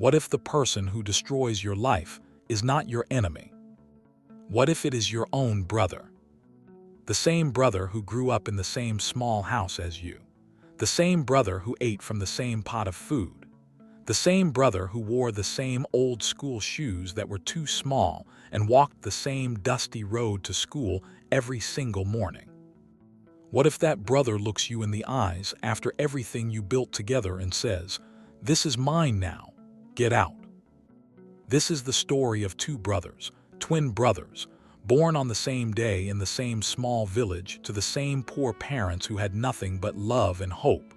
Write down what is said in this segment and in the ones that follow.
What if the person who destroys your life is not your enemy? What if it is your own brother? The same brother who grew up in the same small house as you. The same brother who ate from the same pot of food. The same brother who wore the same old school shoes that were too small and walked the same dusty road to school every single morning. What if that brother looks you in the eyes after everything you built together and says, "This is mine now, get out"? This is the story of two brothers, twin brothers, born on the same day in the same small village to the same poor parents who had nothing but love and hope.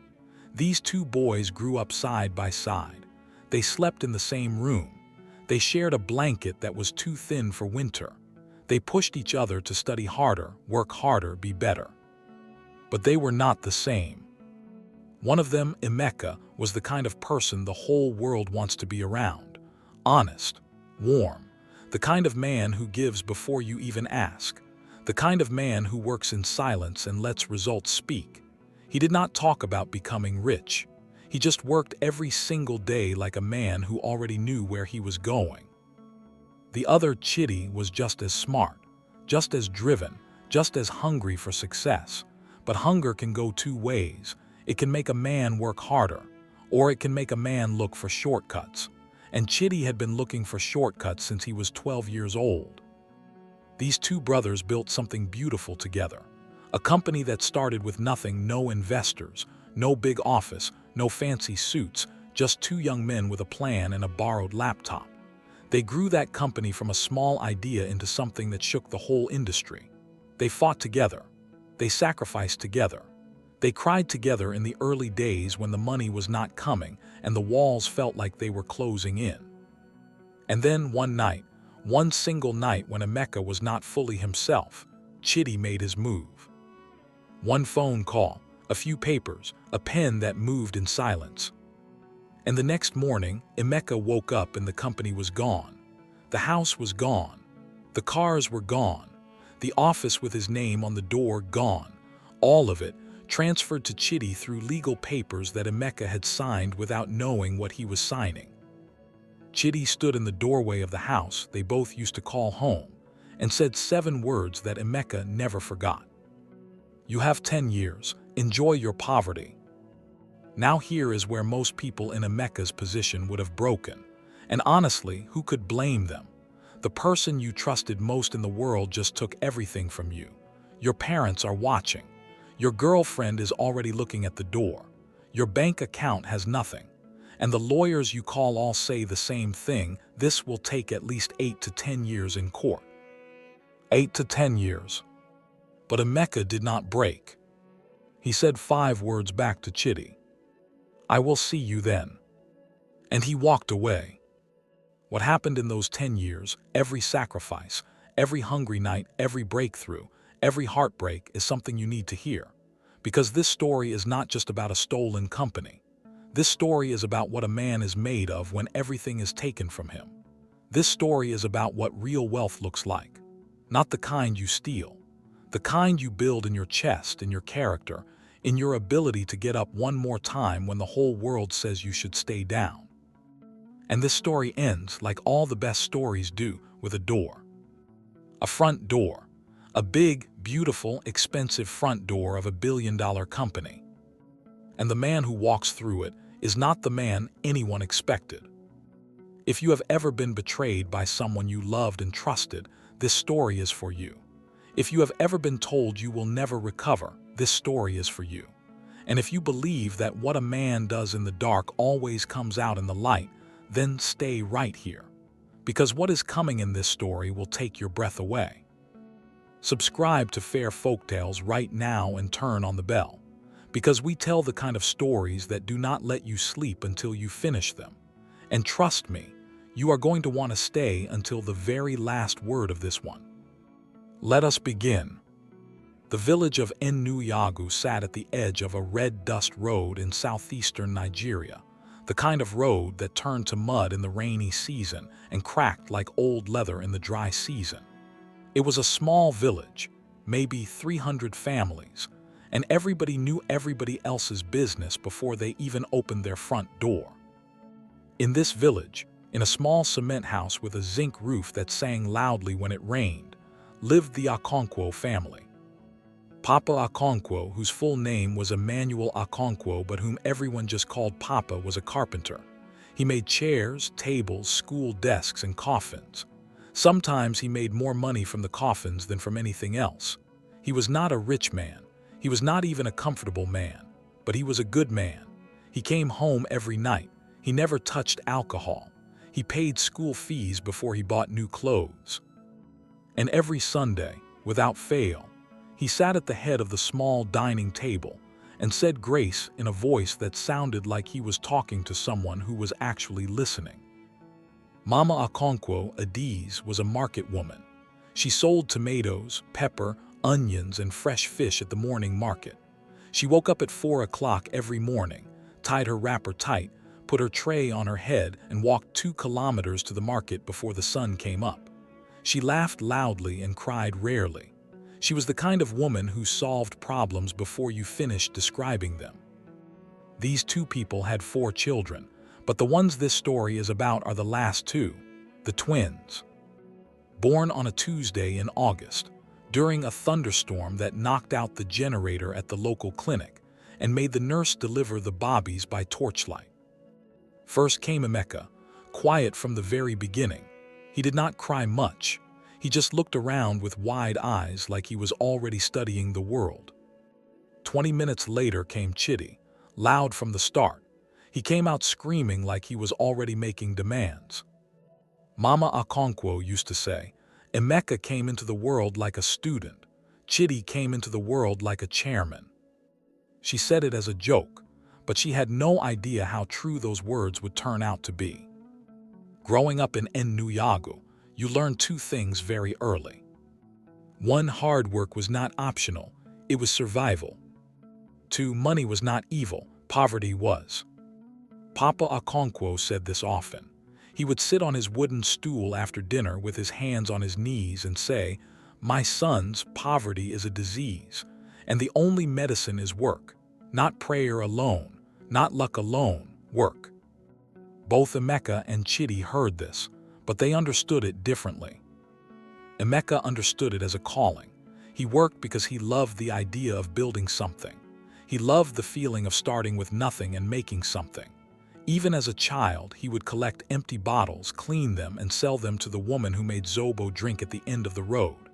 These two boys grew up side by side. They slept in the same room. They shared a blanket that was too thin for winter. They pushed each other to study harder, work harder, be better. But they were not the same. One of them, Emeka, was the kind of person the whole world wants to be around. Honest, warm, the kind of man who gives before you even ask. The kind of man who works in silence and lets results speak. He did not talk about becoming rich. He just worked every single day like a man who already knew where he was going. The other, Chidi, was just as smart, just as driven, just as hungry for success. But hunger can go two ways. It can make a man work harder, or it can make a man look for shortcuts. And Chidi had been looking for shortcuts since he was 12 years old. These two brothers built something beautiful together. A company that started with nothing, no investors, no big office, no fancy suits, just two young men with a plan and a borrowed laptop. They grew that company from a small idea into something that shook the whole industry. They fought together. They sacrificed together. They cried together in the early days when the money was not coming and the walls felt like they were closing in. And then one night, one single night when Emeka was not fully himself, Chidi made his move. One phone call, a few papers, a pen that moved in silence. And the next morning, Emeka woke up and the company was gone. The house was gone. The cars were gone. The office with his name on the door gone. All of it transferred to Chidi through legal papers that Emeka had signed without knowing what he was signing. Chidi stood in the doorway of the house they both used to call home and said 7 words that Emeka never forgot. "You have 10 years. Enjoy your poverty." Now here is where most people in Emeka's position would have broken. And honestly, who could blame them? The person you trusted most in the world just took everything from you. Your parents are watching. Your girlfriend is already looking at the door. Your bank account has nothing. And the lawyers you call all say the same thing: this will take at least 8 to 10 years in court. 8 to 10 years. But Emeka did not break. He said 5 words back to Chidi. "I will see you then." And he walked away. What happened in those 10 years, every sacrifice, every hungry night, every breakthrough, every heartbreak is something you need to hear. Because this story is not just about a stolen company. This story is about what a man is made of when everything is taken from him. This story is about what real wealth looks like. Not the kind you steal. The kind you build in your chest, in your character, in your ability to get up one more time when the whole world says you should stay down. And this story ends, like all the best stories do, with a door. A front door. A big, beautiful, expensive front door of a billion-dollar company. And the man who walks through it is not the man anyone expected. If you have ever been betrayed by someone you loved and trusted, this story is for you. If you have ever been told you will never recover, this story is for you. And if you believe that what a man does in the dark always comes out in the light, then stay right here. Because what is coming in this story will take your breath away. Subscribe to Fair Folktales right now and turn on the bell. Because we tell the kind of stories that do not let you sleep until you finish them. And trust me, you are going to want to stay until the very last word of this one. Let us begin. The village of Enuyagu sat at the edge of a red dust road in southeastern Nigeria, the kind of road that turned to mud in the rainy season and cracked like old leather in the dry season. It was a small village, maybe 300 families, and everybody knew everybody else's business before they even opened their front door. In this village, in a small cement house with a zinc roof that sang loudly when it rained, lived the Okonkwo family. Papa Okonkwo, whose full name was Emmanuel Okonkwo but whom everyone just called Papa, was a carpenter. He made chairs, tables, school desks, and coffins. Sometimes he made more money from the coffins than from anything else. He was not a rich man. He was not even a comfortable man. But he was a good man. He came home every night. He never touched alcohol. He paid school fees before he bought new clothes. And every Sunday, without fail, he sat at the head of the small dining table and said grace in a voice that sounded like he was talking to someone who was actually listening. Mama Okonkwo, Adiz, was a market woman. She sold tomatoes, pepper, onions, and fresh fish at the morning market. She woke up at 4 o'clock every morning, tied her wrapper tight, put her tray on her head, and walked 2 kilometers to the market before the sun came up. She laughed loudly and cried rarely. She was the kind of woman who solved problems before you finished describing them. These 2 people had 4 children, but the ones this story is about are the last 2, the twins. Born on a Tuesday in August, during a thunderstorm that knocked out the generator at the local clinic and made the nurse deliver the bobbies by torchlight. First came Emeka, quiet from the very beginning. He did not cry much. He just looked around with wide eyes like he was already studying the world. 20 minutes later came Chidi, loud from the start. He came out screaming like he was already making demands. Mama Okonkwo used to say, Emeka came into the world like a student. Chidi came into the world like a chairman. She said it as a joke, but she had no idea how true those words would turn out to be. Growing up in Enuyagu, you learn 2 things very early. 1, hard work was not optional, it was survival. 2, money was not evil, poverty was. Papa Okonkwo said this often. He would sit on his wooden stool after dinner with his hands on his knees and say, "My sons, poverty is a disease, and the only medicine is work. Not prayer alone, not luck alone, work." Both Emeka and Chidi heard this, but they understood it differently. Emeka understood it as a calling. He worked because he loved the idea of building something. He loved the feeling of starting with nothing and making something. Even as a child, he would collect empty bottles, clean them, and sell them to the woman who made Zobo drink at the end of the road.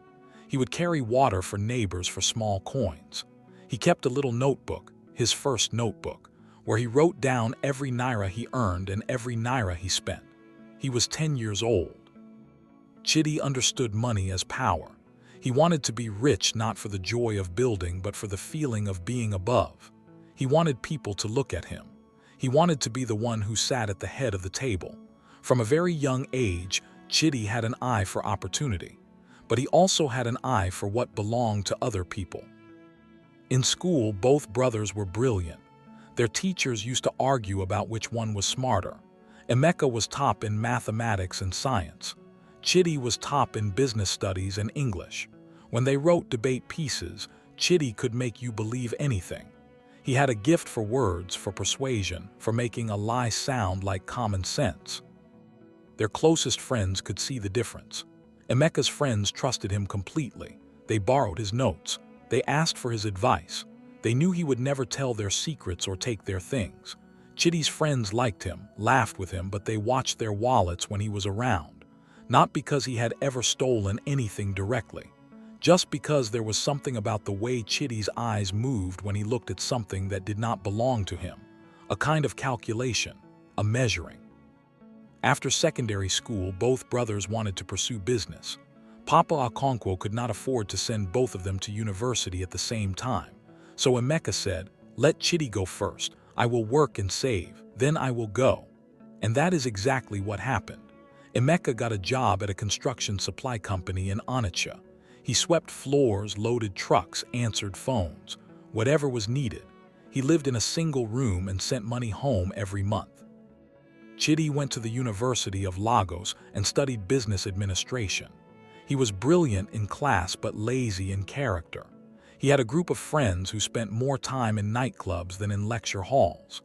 He would carry water for neighbors for small coins. He kept a little notebook, his first notebook, where he wrote down every naira he earned and every naira he spent. He was 10 years old. Chidi understood money as power. He wanted to be rich not for the joy of building but for the feeling of being above. He wanted people to look at him. He wanted to be the one who sat at the head of the table. From a very young age, Chidi had an eye for opportunity, but he also had an eye for what belonged to other people. In school, both brothers were brilliant. Their teachers used to argue about which one was smarter. Emeka was top in mathematics and science. Chidi was top in business studies and English. When they wrote debate pieces, Chidi could make you believe anything. He had a gift for words, for persuasion, for making a lie sound like common sense. Their closest friends could see the difference. Emeka's friends trusted him completely. They borrowed his notes. They asked for his advice. They knew he would never tell their secrets or take their things. Chidi's friends liked him, laughed with him, but they watched their wallets when he was around. Not because he had ever stolen anything directly. Just because there was something about the way Chidi's eyes moved when he looked at something that did not belong to him. A kind of calculation, a measuring. After secondary school, both brothers wanted to pursue business. Papa Okonkwo could not afford to send both of them to university at the same time. So Emeka said, "Let Chidi go first. I will work and save, then I will go." And that is exactly what happened. Emeka got a job at a construction supply company in Onitsha. He swept floors, loaded trucks, answered phones, whatever was needed. He lived in a single room and sent money home every month. Chidi went to the University of Lagos and studied business administration. He was brilliant in class but lazy in character. He had a group of friends who spent more time in nightclubs than in lecture halls.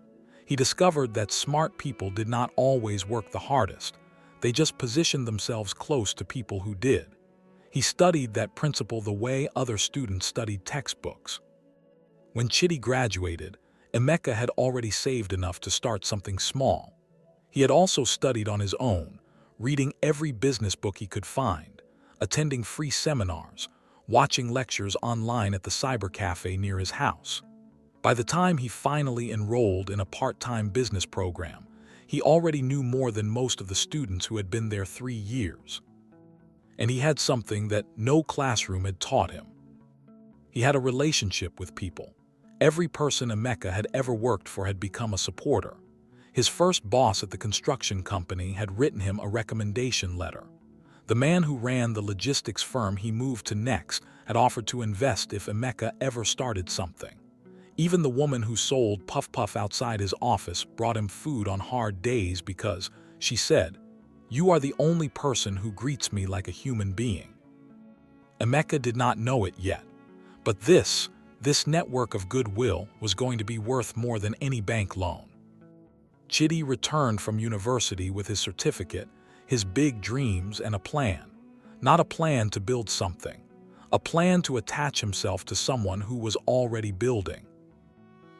He discovered that smart people did not always work the hardest. They just positioned themselves close to people who did. He studied that principle the way other students studied textbooks. When Chidi graduated, Emeka had already saved enough to start something small. He had also studied on his own, reading every business book he could find, attending free seminars, watching lectures online at the cyber cafe near his house. By the time he finally enrolled in a part-time business program, he already knew more than most of the students who had been there 3 years. And he had something that no classroom had taught him. He had a relationship with people. Every person Emeka had ever worked for had become a supporter. His first boss at the construction company had written him a recommendation letter. The man who ran the logistics firm he moved to next had offered to invest if Emeka ever started something. Even the woman who sold Puff Puff outside his office brought him food on hard days because, she said, "You are the only person who greets me like a human being." Emeka did not know it yet, but this network of goodwill was going to be worth more than any bank loan. Chidi returned from university with his certificate, his big dreams, and a plan. Not a plan to build something, a plan to attach himself to someone who was already building.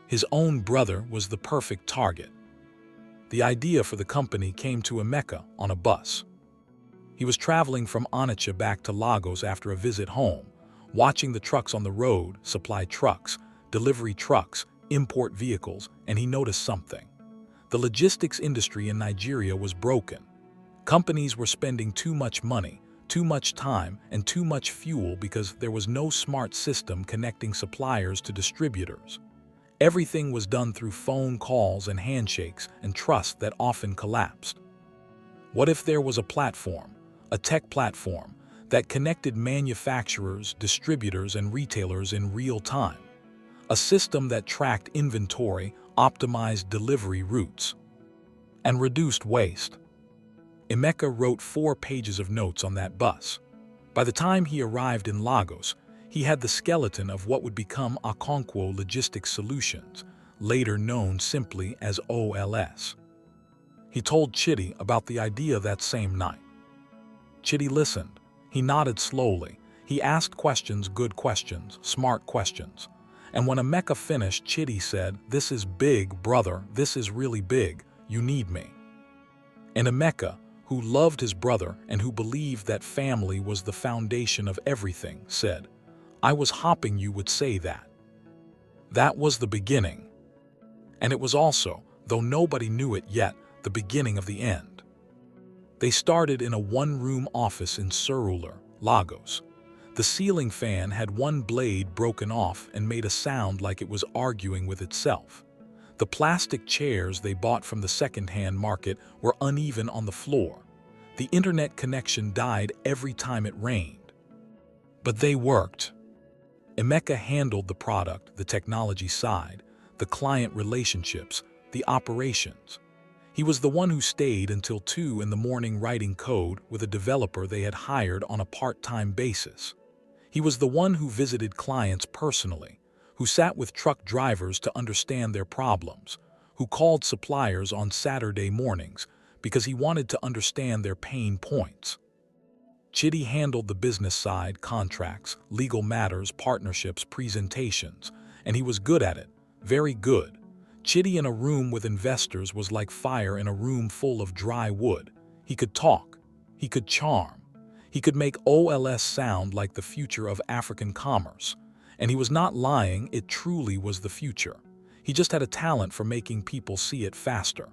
His own brother was the perfect target. The idea for the company came to Emeka on a bus. He was traveling from Onitsha back to Lagos after a visit home, watching the trucks on the road, supply trucks, delivery trucks, import vehicles, and he noticed something. The logistics industry in Nigeria was broken. Companies were spending too much money, too much time, and too much fuel because there was no smart system connecting suppliers to distributors. Everything was done through phone calls and handshakes and trust that often collapsed. What if there was a platform, a tech platform, that connected manufacturers, distributors, and retailers in real time? A system that tracked inventory, optimized delivery routes, and reduced waste. Emeka wrote 4 pages of notes on that bus. By the time he arrived in Lagos, he had the skeleton of what would become Okonkwo Logistics Solutions, later known simply as OLS. He told Chidi about the idea that same night. Chidi listened. He nodded slowly. He asked questions, good questions, smart questions. And when Emeka finished, Chidi said, "This is big, brother. This is really big. You need me." And Emeka, who loved his brother and who believed that family was the foundation of everything, said, "I was hoping you would say that." That was the beginning. And it was also, though nobody knew it yet, the beginning of the end. They started in a one-room office in Surulere, Lagos. The ceiling fan had one blade broken off and made a sound like it was arguing with itself. The plastic chairs they bought from the second-hand market were uneven on the floor. The internet connection died every time it rained. But they worked. Emeka handled the product, the technology side, the client relationships, the operations. He was the one who stayed until 2 in the morning writing code with a developer they had hired on a part-time basis. He was the one who visited clients personally, who sat with truck drivers to understand their problems, who called suppliers on Saturday mornings because he wanted to understand their pain points. Chidi handled the business side, contracts, legal matters, partnerships, presentations, and he was good at it, very good. Chidi in a room with investors was like fire in a room full of dry wood. He could talk. He could charm. He could make OLS sound like the future of African commerce. And he was not lying, it truly was the future. He just had a talent for making people see it faster.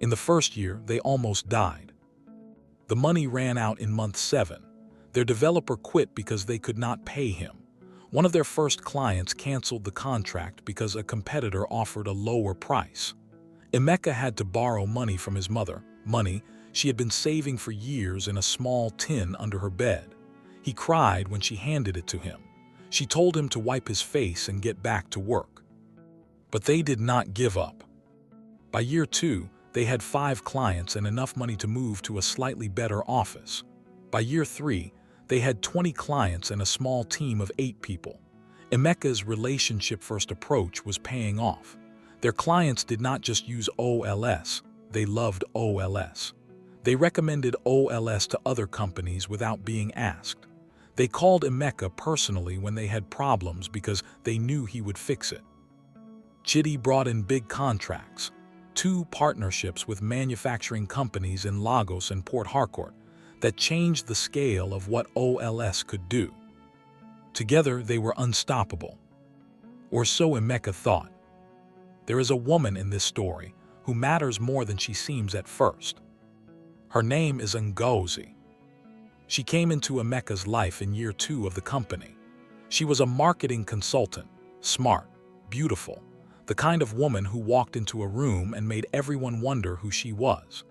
In the first year, they almost died. The money ran out in month 7. Their developer quit because they could not pay him. One of their first clients canceled the contract because a competitor offered a lower price. Emeka had to borrow money from his mother, money she had been saving for years in a small tin under her bed. He cried when she handed it to him. She told him to wipe his face and get back to work. But they did not give up. By year 2, they had 5 clients and enough money to move to a slightly better office. By year 3, they had 20 clients and a small team of 8 people. Emeka's relationship-first approach was paying off. Their clients did not just use OLS, they loved OLS. They recommended OLS to other companies without being asked. They called Emeka personally when they had problems because they knew he would fix it. Chidi brought in big contracts, 2 partnerships with manufacturing companies in Lagos and Port Harcourt that changed the scale of what OLS could do. Together, they were unstoppable. Or so Emeka thought. There is a woman in this story who matters more than she seems at first. Her name is Ngozi. She came into Emeka's life in year 2 of the company. She was a marketing consultant, smart, beautiful, the kind of woman who walked into a room and made everyone wonder who she was.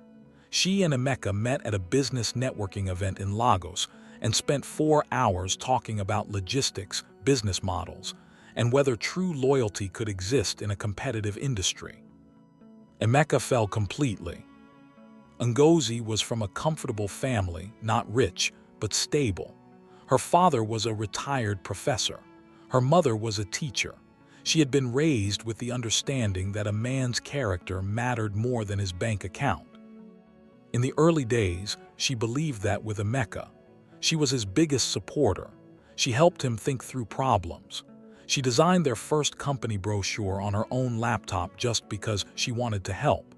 She and Emeka met at a business networking event in Lagos and spent 4 hours talking about logistics, business models, and whether true loyalty could exist in a competitive industry. Emeka fell completely. Ngozi was from a comfortable family, not rich, but stable. Her father was a retired professor. Her mother was a teacher. She had been raised with the understanding that a man's character mattered more than his bank account. In the early days, she believed that with Emeka. She was his biggest supporter. She helped him think through problems. She designed their first company brochure on her own laptop just because she wanted to help.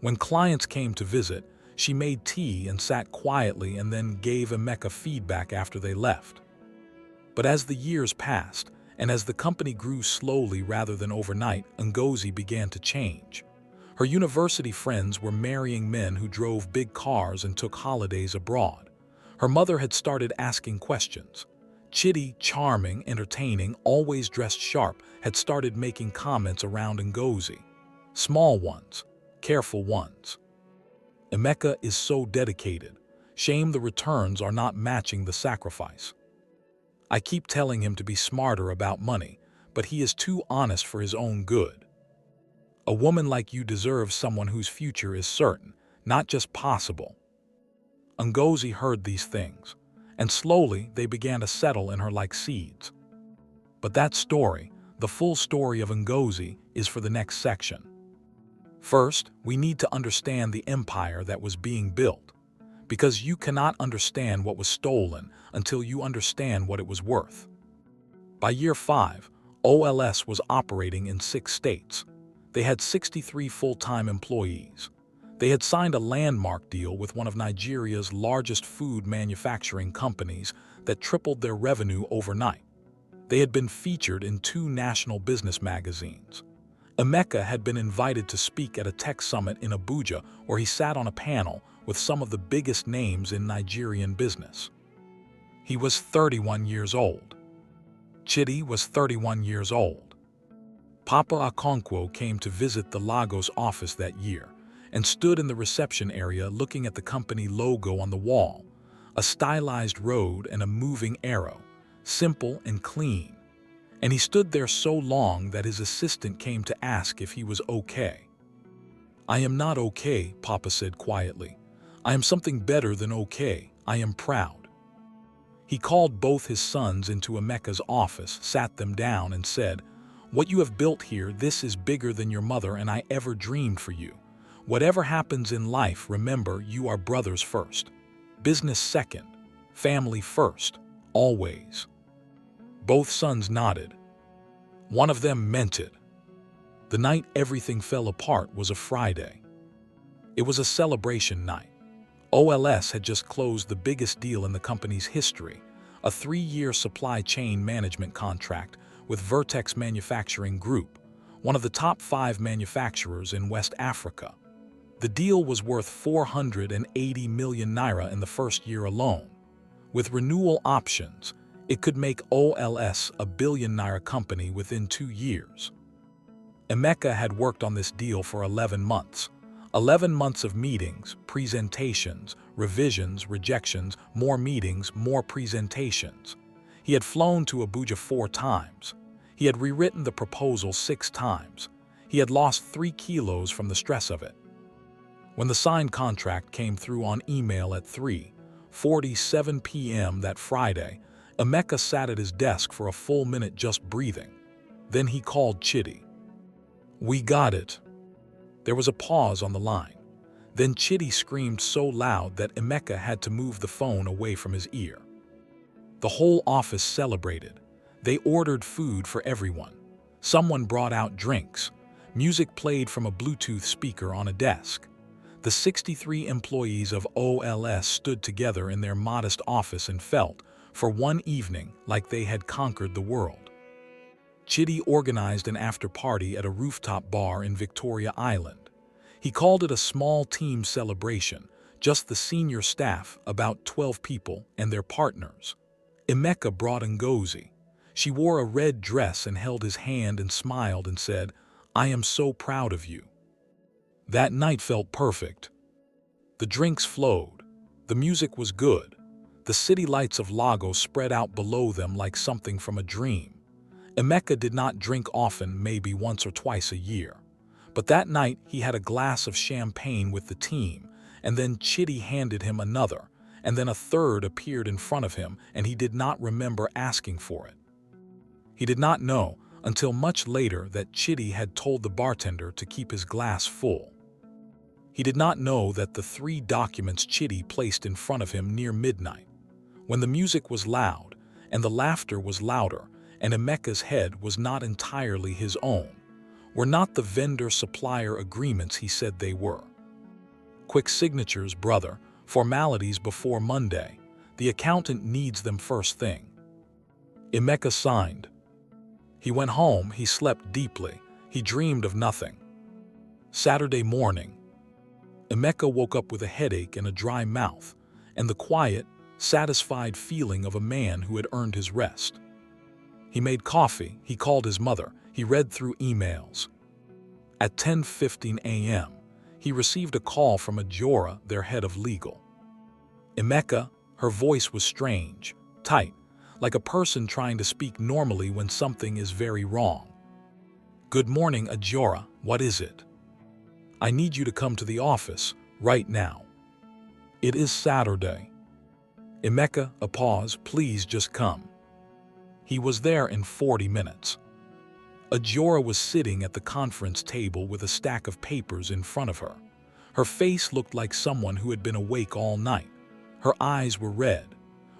When clients came to visit, she made tea and sat quietly and then gave Emeka feedback after they left. But as the years passed, and as the company grew slowly rather than overnight, Ngozi began to change. Her university friends were marrying men who drove big cars and took holidays abroad. Her mother had started asking questions. Chidi, charming, entertaining, always dressed sharp, had started making comments around Ngozi. Small ones, careful ones. Emeka is so dedicated. Shame the returns are not matching the sacrifice. I keep telling him to be smarter about money, but he is too honest for his own good. A woman like you deserves someone whose future is certain, not just possible. Ngozi heard these things, and slowly they began to settle in her like seeds. But that story, the full story of Ngozi, is for the next section. First, we need to understand the empire that was being built, because you cannot understand what was stolen until you understand what it was worth. By year 5, OLS was operating in 6 states. They had 63 full-time employees. They had signed a landmark deal with one of Nigeria's largest food manufacturing companies that tripled their revenue overnight. They had been featured in 2 national business magazines. Emeka had been invited to speak at a tech summit in Abuja, where he sat on a panel with some of the biggest names in Nigerian business. He was 31 years old. Chidi was 31 years old. Papa Okonkwo came to visit the Lagos office that year and stood in the reception area looking at the company logo on the wall, a stylized road and a moving arrow, simple and clean. And he stood there so long that his assistant came to ask if he was okay. "I am not okay," Papa said quietly. "I am something better than okay. I am proud." He called both his sons into Emeka's office, sat them down, and said, "What you have built here, this is bigger than your mother and I ever dreamed for you. Whatever happens in life, remember you are brothers first. Business second. Family first. Always." Both sons nodded. One of them meant it. The night everything fell apart was a Friday. It was a celebration night. OLS had just closed the biggest deal in the company's history, a 3-year supply chain management contract with Vertex Manufacturing Group, one of the top 5 manufacturers in West Africa. The deal was worth 480 million naira in the first year alone. With renewal options, it could make OLS a billion-naira company within 2 years. Emeka had worked on this deal for 11 months. 11 months of meetings, presentations, revisions, rejections, more meetings, more presentations. He had flown to Abuja 4 times. He had rewritten the proposal 6 times. He had lost 3 kilos from the stress of it. When the signed contract came through on email at 3:47 p.m. that Friday, Emeka sat at his desk for a full minute just breathing. Then he called Chidi. We got it. There was a pause on the line. Then Chitty screamed so loud that Emeka had to move the phone away from his ear. The whole office celebrated. They ordered food for everyone. Someone brought out drinks. Music played from a Bluetooth speaker on a desk. The 63 employees of OLS stood together in their modest office and felt, for one evening, like they had conquered the world. Chitty organized an after-party at a rooftop bar in Victoria Island. He called it a small team celebration, just the senior staff, about 12 people, and their partners. Emeka brought Ngozi. She wore a red dress and held his hand and smiled and said, "I am so proud of you." That night felt perfect. The drinks flowed. The music was good. The city lights of Lagos spread out below them like something from a dream. Emeka did not drink often, maybe once or twice a year. But that night he had a glass of champagne with the team, and then Chitty handed him another, and then a third appeared in front of him, and he did not remember asking for it. He did not know, until much later, that Chitty had told the bartender to keep his glass full. He did not know that the 3 documents Chitty placed in front of him near midnight, when the music was loud, and the laughter was louder, and Emeka's head was not entirely his own, were not the vendor-supplier agreements he said they were. Quick signatures, brother, formalities before Monday. The accountant needs them first thing. Emeka signed. He went home, he slept deeply, he dreamed of nothing. Saturday morning. Emeka woke up with a headache and a dry mouth, and the quiet, satisfied feeling of a man who had earned his rest. He made coffee, he called his mother, he read through emails. At 10:15 a.m., he received a call from Ajora, their head of legal. Emeka, her voice was strange, tight, like a person trying to speak normally when something is very wrong. "Good morning, Ajora, what is it? I need you to come to the office, right now." "It is Saturday." "Emeka, a pause, please just come." He was there in 40 minutes. Ajora was sitting at the conference table with a stack of papers in front of her. Her face looked like someone who had been awake all night. Her eyes were red.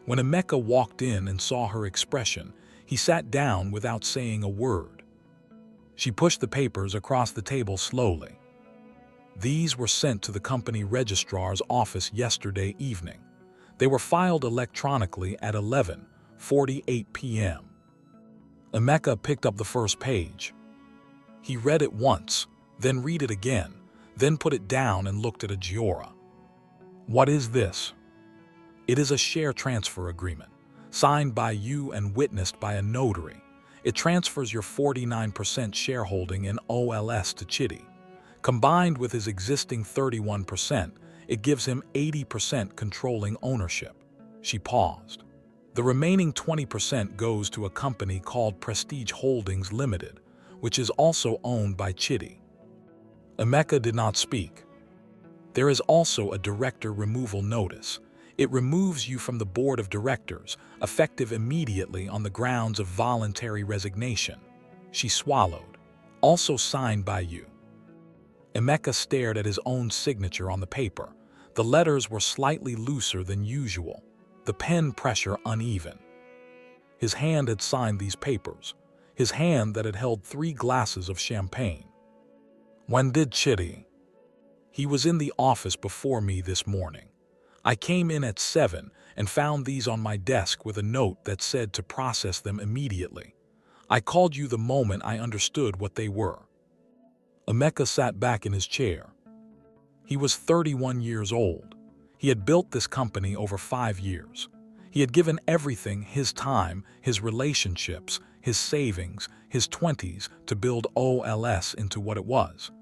When Emeka walked in and saw her expression, he sat down without saying a word. She pushed the papers across the table slowly. These were sent to the company registrar's office yesterday evening. They were filed electronically at 11:48 p.m. Emeka picked up the first page. He read it once, then read it again, then put it down and looked at Ajora. "What is this?" "It is a share transfer agreement, signed by you and witnessed by a notary. It transfers your 49% shareholding in OLS to Chitty. Combined with his existing 31%, it gives him 80% controlling ownership." She paused. "The remaining 20% goes to a company called Prestige Holdings Limited, which is also owned by Chitty." Emeka did not speak. "There is also a director removal notice. It removes you from the board of directors, effective immediately on the grounds of voluntary resignation." She swallowed. "Also signed by you." Emeka stared at his own signature on the paper. The letters were slightly looser than usual, the pen pressure uneven. His hand had signed these papers, his hand that had held 3 glasses of champagne. "When did Chitty?" "He was in the office before me this morning. I came in at 7 and found these on my desk with a note that said to process them immediately. I called you the moment I understood what they were." Emeka sat back in his chair. He was 31 years old. He had built this company over 5 years. He had given everything, his time, his relationships, his savings, his 20s, to build OLS into what it was.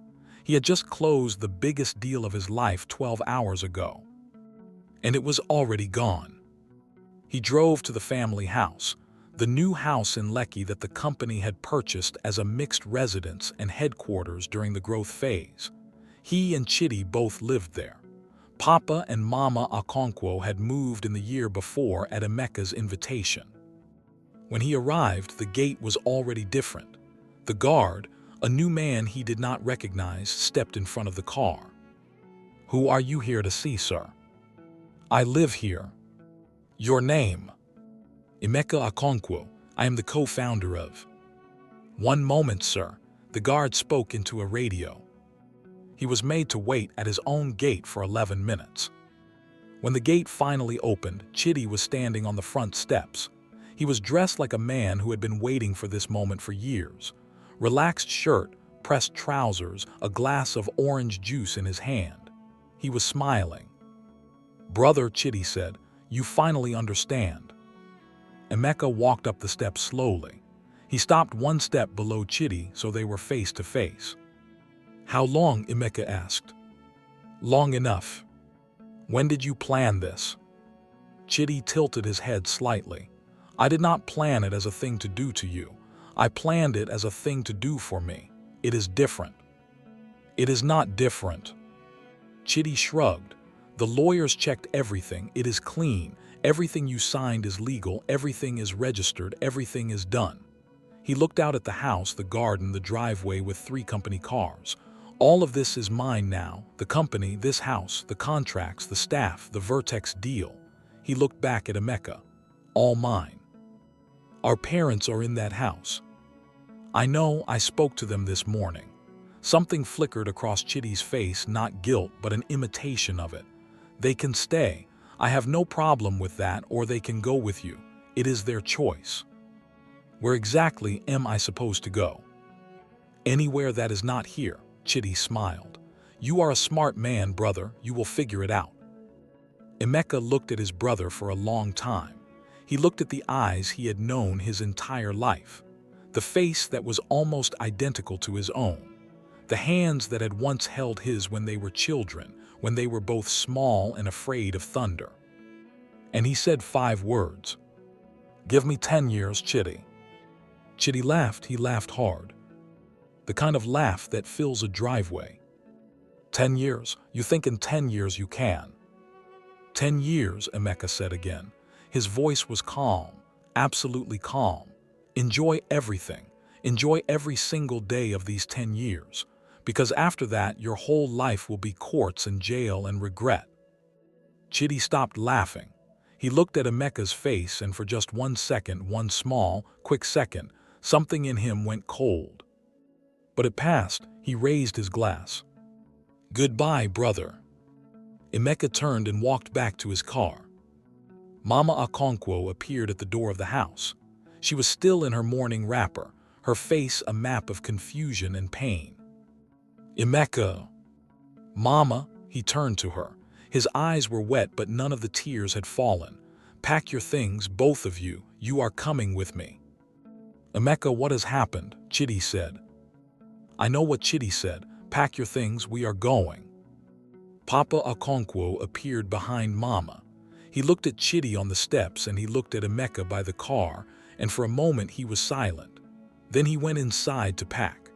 He had just closed the biggest deal of his life 12 hours ago. And it was already gone. He drove to the family house, the new house in Lekki that the company had purchased as a mixed residence and headquarters during the growth phase. He and Chitty both lived there. Papa and Mama Okonkwo had moved in the year before at Emeka's invitation. When he arrived, the gate was already different. The guard, A new man he did not recognize stepped in front of the car. "Who are you here to see, sir?" "I live here." "Your name?" "Emeka Okonkwo. I am the co-founder of—" "One moment, sir." The guard spoke into a radio. He was made to wait at his own gate for 11 minutes. When the gate finally opened, Chidi was standing on the front steps. He was dressed like a man who had been waiting for this moment for years. Relaxed shirt, pressed trousers, a glass of orange juice in his hand. He was smiling. "Brother," Chidi said, "you finally understand." Emeka walked up the steps slowly. He stopped one step below Chidi, so they were face to face. "How long?" Emeka asked. "Long enough." "When did you plan this?" Chidi tilted his head slightly. "I did not plan it as a thing to do to you. I planned it as a thing to do for me. It is different." "It is not different." Chidi shrugged. "The lawyers checked everything. It is clean. Everything you signed is legal. Everything is registered. Everything is done." He looked out at the house, the garden, the driveway with 3 company cars. "All of this is mine now. The company, this house, the contracts, the staff, the Vertex deal." He looked back at Emeka. "All mine. Our parents are in that house." "I know, I spoke to them this morning." Something flickered across Chidi's face, not guilt, but an imitation of it. "They can stay. I have no problem with that, or they can go with you. It is their choice." "Where exactly am I supposed to go?" "Anywhere that is not here." Chidi smiled. "You are a smart man, brother. You will figure it out." Emeka looked at his brother for a long time. He looked at the eyes he had known his entire life, the face that was almost identical to his own, the hands that had once held his when they were children, when they were both small and afraid of thunder. And he said 5 words. "Give me 10 years, Chidi." Chidi laughed. He laughed hard. The kind of laugh that fills a driveway. 10 years? You think in 10 years you can?" 10 years, Emeka said again. His voice was calm, absolutely calm. "Enjoy everything. Enjoy every single day of these 10 years. Because after that, your whole life will be courts and jail and regret." Chidi stopped laughing. He looked at Emeka's face, and for just 1 second, one small, quick second, something in him went cold. But it passed. He raised his glass. "Goodbye, brother." Emeka turned and walked back to his car. Mama Okonkwo appeared at the door of the house. She was still in her morning wrapper, her face a map of confusion and pain. "Emeka." "Mama," he turned to her. His eyes were wet, but none of the tears had fallen. "Pack your things, both of you. You are coming with me." "Emeka, what has happened?" Chidi said. "I know what Chidi said. Pack your things, we are going." Papa Okonkwo appeared behind Mama. He looked at Chidi on the steps, and he looked at Emeka by the car, and for a moment he was silent. Then he went inside to pack.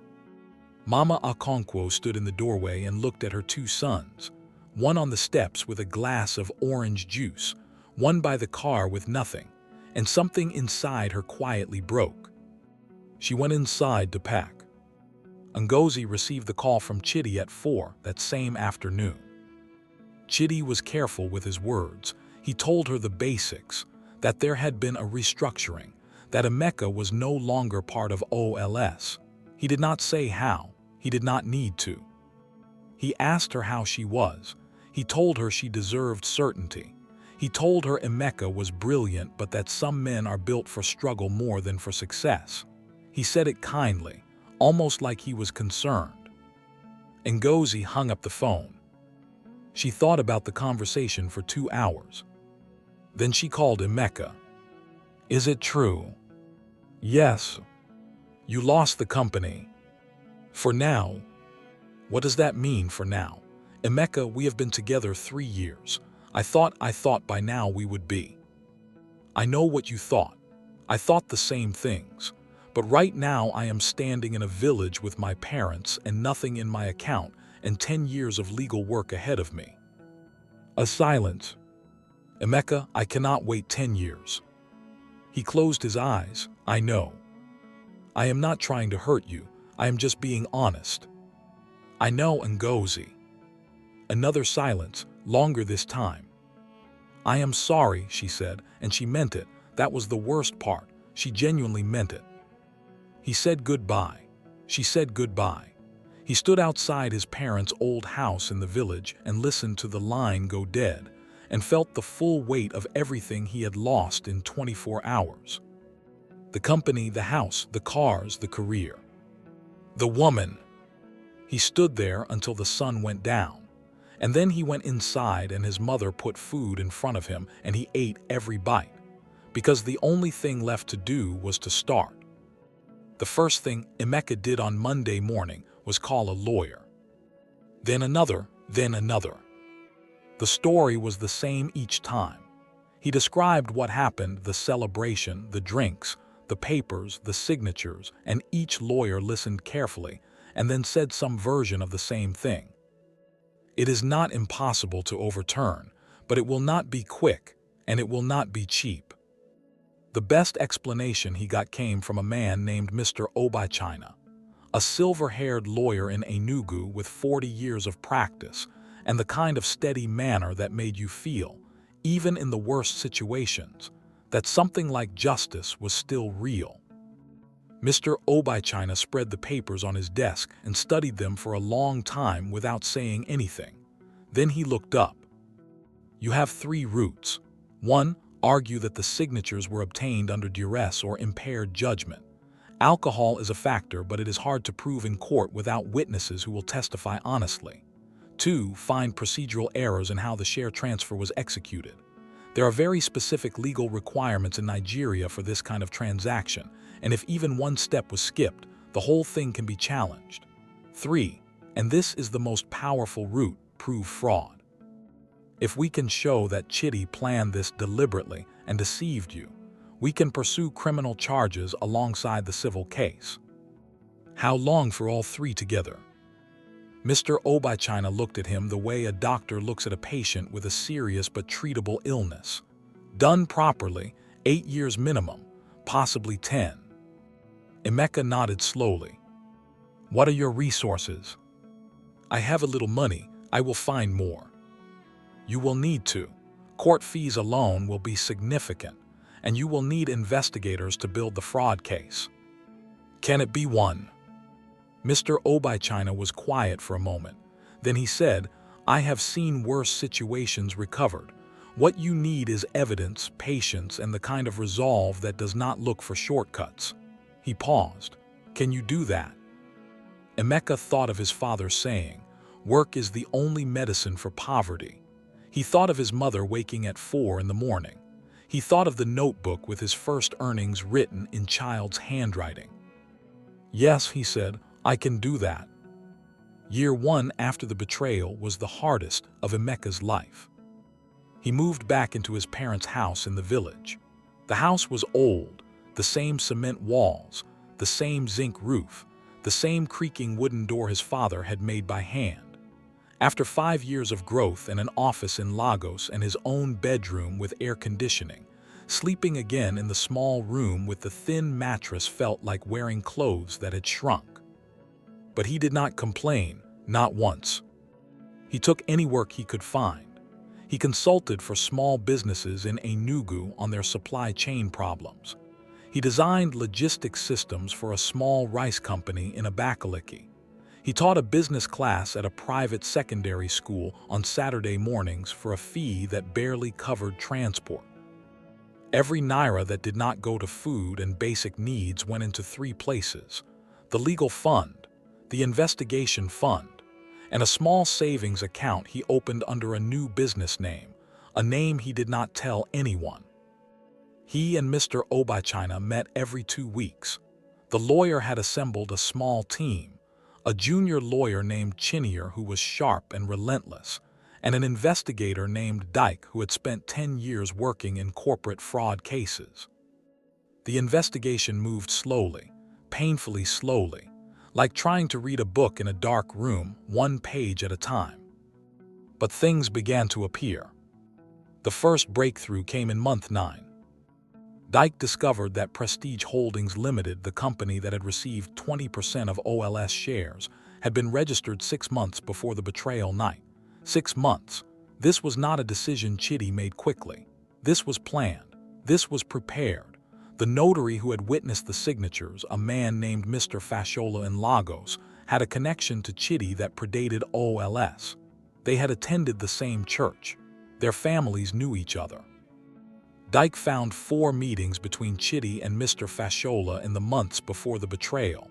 Mama Okonkwo stood in the doorway and looked at her 2 sons, one on the steps with a glass of orange juice, one by the car with nothing, and something inside her quietly broke. She went inside to pack. Ngozi received the call from Chidi at 4 that same afternoon. Chidi was careful with his words. He told her the basics, that there had been a restructuring, that Emeka was no longer part of OLS. He did not say how. He did not need to. He asked her how she was. He told her she deserved certainty. He told her Emeka was brilliant, but that some men are built for struggle more than for success. He said it kindly, almost like he was concerned. Ngozi hung up the phone. She thought about the conversation for 2 hours. Then she called Emeka. "Is it true?" "Yes." "You lost the company." "For now." "What does that mean, for now?" "Emeka, we have been together 3 years. I thought by now we would be." "I know what you thought. I thought the same things. But right now I am standing in a village with my parents and nothing in my account and 10 years of legal work ahead of me." A silence. "Emeka, I cannot wait 10 years." He closed his eyes. "I know. I am not trying to hurt you. I am just being honest. I know, Ngozi. Another silence, longer this time. I am sorry, she said, and she meant it. That was the worst part. She genuinely meant it. He said goodbye. She said goodbye. He stood outside his parents' old house in the village and listened to the line go dead and felt the full weight of everything he had lost in 24 hours. The company, the house, the cars, the career. The woman. He stood there until the sun went down. And then he went inside and his mother put food in front of him and he ate every bite. Because the only thing left to do was to start. The first thing Emeka did on Monday morning was call a lawyer. Then another, then another. The story was the same each time. He described what happened, the celebration, the drinks, the papers, the signatures, and each lawyer listened carefully and then said some version of the same thing. It is not impossible to overturn, but it will not be quick and it will not be cheap. The best explanation he got came from a man named Mr. Obichina, a silver-haired lawyer in Enugu with 40 years of practice and the kind of steady manner that made you feel, even in the worst situations, that something like justice was still real. Mr. Obichina spread the papers on his desk and studied them for a long time without saying anything. Then he looked up. You have 3 routes. 1. Argue that the signatures were obtained under duress or impaired judgment. Alcohol is a factor, but it is hard to prove in court without witnesses who will testify honestly. 2. Find procedural errors in how the share transfer was executed. There are very specific legal requirements in Nigeria for this kind of transaction, and if even one step was skipped, the whole thing can be challenged. 3. And this is the most powerful route, prove fraud. If we can show that Chitty planned this deliberately and deceived you, we can pursue criminal charges alongside the civil case. How long for all 3 together? Mr. Obichina looked at him the way a doctor looks at a patient with a serious but treatable illness. Done properly, 8 years minimum, possibly 10. Emeka nodded slowly. What are your resources? I have a little money. I will find more. You will need to. Court fees alone will be significant, and you will need investigators to build the fraud case. Can it be one? Mr. Obichina was quiet for a moment. Then he said, I have seen worse situations recovered. What you need is evidence, patience, and the kind of resolve that does not look for shortcuts. He paused. Can you do that? Emeka thought of his father saying, work is the only medicine for poverty. He thought of his mother waking at 4 in the morning. He thought of the notebook with his first earnings written in child's handwriting. Yes, he said, I can do that. Year 1 after the betrayal was the hardest of Emeka's life. He moved back into his parents' house in the village. The house was old, the same cement walls, the same zinc roof, the same creaking wooden door his father had made by hand. After 5 years of growth and an office in Lagos and his own bedroom with air conditioning, sleeping again in the small room with the thin mattress felt like wearing clothes that had shrunk. But he did not complain, not once. He took any work he could find. He consulted for small businesses in Enugu on their supply chain problems. He designed logistics systems for a small rice company in Abakaliki. He taught a business class at a private secondary school on Saturday mornings for a fee that barely covered transport. Every naira that did not go to food and basic needs went into 3 places: the legal fund, the investigation fund, and a small savings account he opened under a new business name, a name he did not tell anyone. He and Mr. Obichina met every 2 weeks. The lawyer had assembled a small team, a junior lawyer named Chinier who was sharp and relentless, and an investigator named Dyke who had spent 10 years working in corporate fraud cases. The investigation moved slowly, painfully slowly, like trying to read a book in a dark room, 1 page at a time. But things began to appear. The first breakthrough came in month 9. Dyke discovered that Prestige Holdings Limited, the company that had received 20% of OLS shares, had been registered 6 months before the betrayal night. 6 months. This was not a decision Chitty made quickly. This was planned. This was prepared. The notary who had witnessed the signatures, a man named Mr. Fasciola in Lagos, had a connection to Chitty that predated OLS. They had attended the same church. Their families knew each other. Dyke found 4 meetings between Chitty and Mr. Fasciola in the months before the betrayal.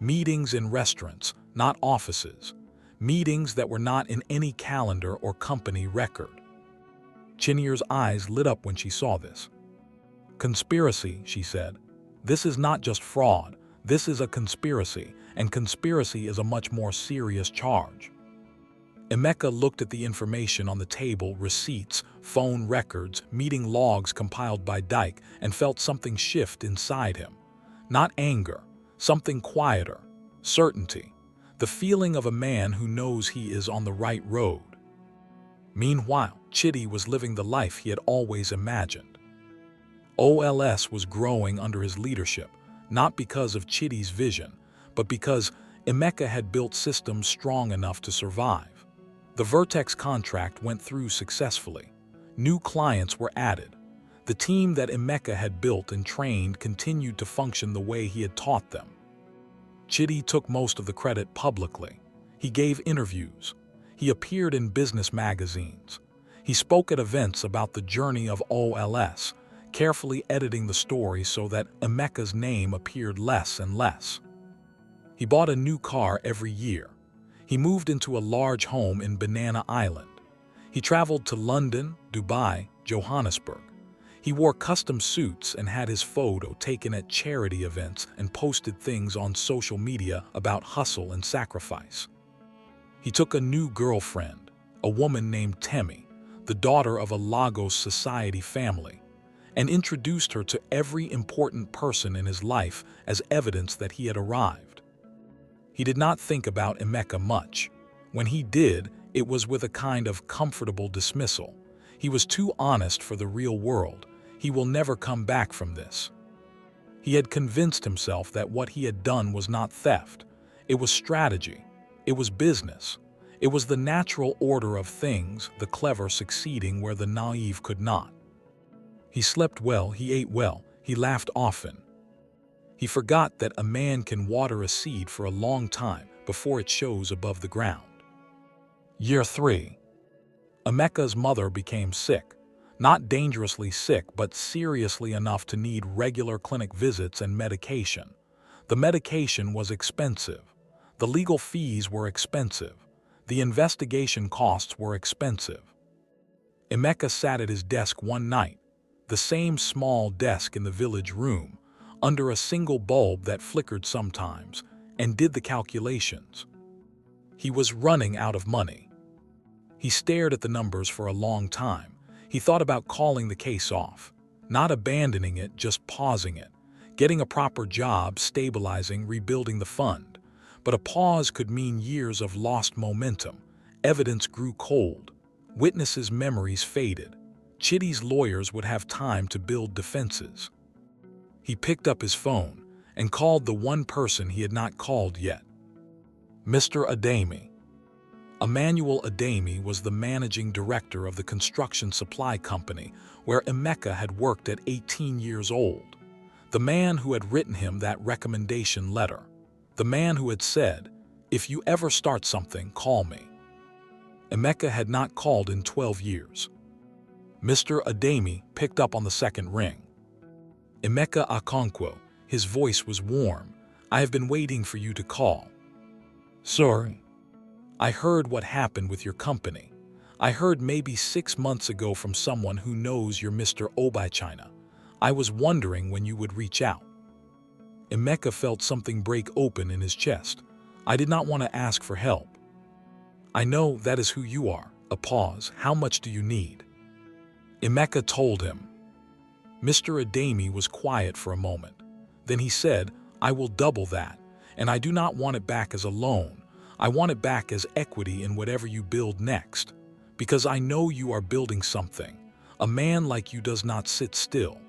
Meetings in restaurants, not offices. Meetings that were not in any calendar or company record. Chinnier's eyes lit up when she saw this. "Conspiracy," she said. "This is not just fraud. This is a conspiracy, and conspiracy is a much more serious charge." Emeka looked at the information on the table, receipts, phone records, meeting logs compiled by Dyke, and felt something shift inside him. Not anger, something quieter, certainty, the feeling of a man who knows he is on the right road. Meanwhile, Chitty was living the life he had always imagined. OLS was growing under his leadership, not because of Chitty's vision, but because Emeka had built systems strong enough to survive. The Vertex contract went through successfully. New clients were added. The team that Emeka had built and trained continued to function the way he had taught them. Chitty took most of the credit publicly. He gave interviews. He appeared in business magazines. He spoke at events about the journey of OLS, carefully editing the story so that Emeka's name appeared less and less. He bought a new car every year. He moved into a large home in Banana Island. He traveled to London, Dubai, Johannesburg. He wore custom suits and had his photo taken at charity events and posted things on social media about hustle and sacrifice. He took a new girlfriend, a woman named Temi, the daughter of a Lagos society family, and introduced her to every important person in his life as evidence that he had arrived. He did not think about Emeka much. When he did, it was with a kind of comfortable dismissal. He was too honest for the real world. He will never come back from this. He had convinced himself that what he had done was not theft. It was strategy. It was business. It was the natural order of things, the clever succeeding where the naive could not. He slept well, he ate well, he laughed often. He forgot that a man can water a seed for a long time before it shows above the ground. Year 3. Emeka's mother became sick. Not dangerously sick, but seriously enough to need regular clinic visits and medication. The medication was expensive. The legal fees were expensive. The investigation costs were expensive. Emeka sat at his desk one night, the same small desk in the village room, under a single bulb that flickered sometimes, and did the calculations. He was running out of money. He stared at the numbers for a long time. He thought about calling the case off, not abandoning it, just pausing it, getting a proper job, stabilizing, rebuilding the fund. But a pause could mean years of lost momentum. Evidence grew cold. Witnesses' memories faded. Chitty's lawyers would have time to build defenses. He picked up his phone and called the one person he had not called yet. Mr. Ademi. Emmanuel Ademi was the managing director of the construction supply company where Emeka had worked at 18 years old. The man who had written him that recommendation letter. The man who had said, "If you ever start something, call me." Emeka had not called in 12 years. Mr. Ademi picked up on the second ring. "Emeka Okonkwo," his voice was warm. "I have been waiting for you to call." "Sorry. I heard what happened with your company. I heard maybe 6 months ago from someone who knows you're Mr. Obichina. I was wondering when you would reach out." Emeka felt something break open in his chest. "I did not want to ask for help." "I know that is who you are." A pause. "How much do you need?" Emeka told him. Mr. Ademi was quiet for a moment. Then he said, "I will double that, and I do not want it back as a loan. I want it back as equity in whatever you build next, because I know you are building something. A man like you does not sit still."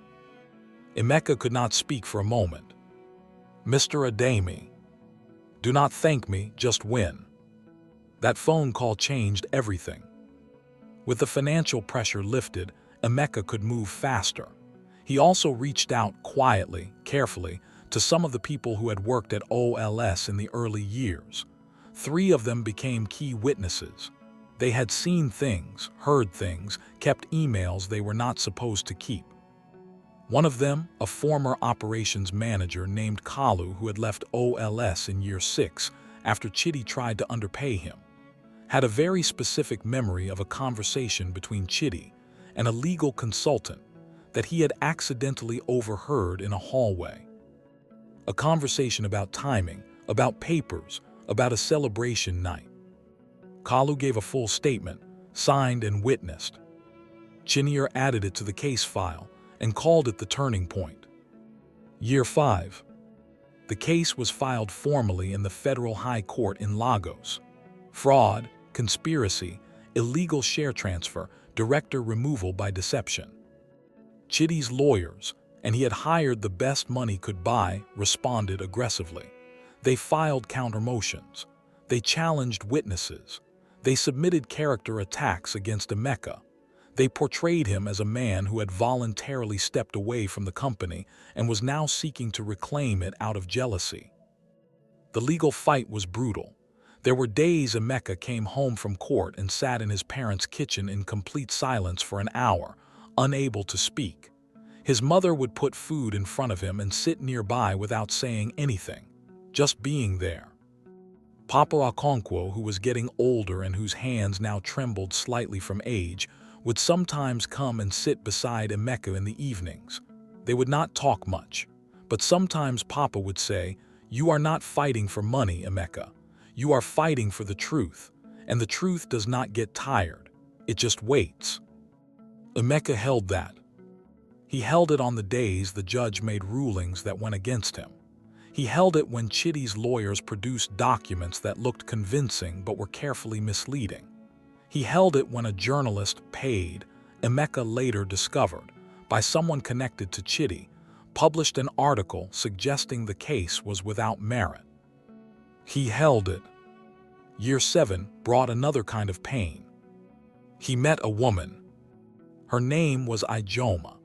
Emeka could not speak for a moment. "Mr. Ademi, do not thank me, just win." That phone call changed everything. With the financial pressure lifted, Emeka could move faster. He also reached out quietly, carefully, to some of the people who had worked at OLS in the early years. 3 of them became key witnesses. They had seen things, heard things, kept emails they were not supposed to keep. One of them, a former operations manager named Kalu who had left OLS in year 6 after Chidi tried to underpay him, had a very specific memory of a conversation between Chidi and a legal consultant that he had accidentally overheard in a hallway. A conversation about timing, about papers, about a celebration night. Kalu gave a full statement, signed and witnessed. Chinier added it to the case file and called it the turning point. Year 5. The case was filed formally in the Federal High Court in Lagos. Fraud, conspiracy, illegal share transfer, director removal by deception. Chidi's lawyers, and he had hired the best money could buy, responded aggressively. They filed countermotions. They challenged witnesses. They submitted character attacks against Emeka. They portrayed him as a man who had voluntarily stepped away from the company and was now seeking to reclaim it out of jealousy. The legal fight was brutal. There were days Emeka came home from court and sat in his parents' kitchen in complete silence for an hour, unable to speak. His mother would put food in front of him and sit nearby without saying anything, just being there. Papa Okonkwo, who was getting older and whose hands now trembled slightly from age, would sometimes come and sit beside Emeka in the evenings. They would not talk much, but sometimes Papa would say, "You are not fighting for money, Emeka. You are fighting for the truth, and the truth does not get tired. It just waits." Emeka held that. He held it on the days the judge made rulings that went against him. He held it when Chidi's lawyers produced documents that looked convincing but were carefully misleading. He held it when a journalist paid, Emeka later discovered, by someone connected to Chidi, published an article suggesting the case was without merit. He held it. Year 7 brought another kind of pain. He met a woman. Her name was Ijoma.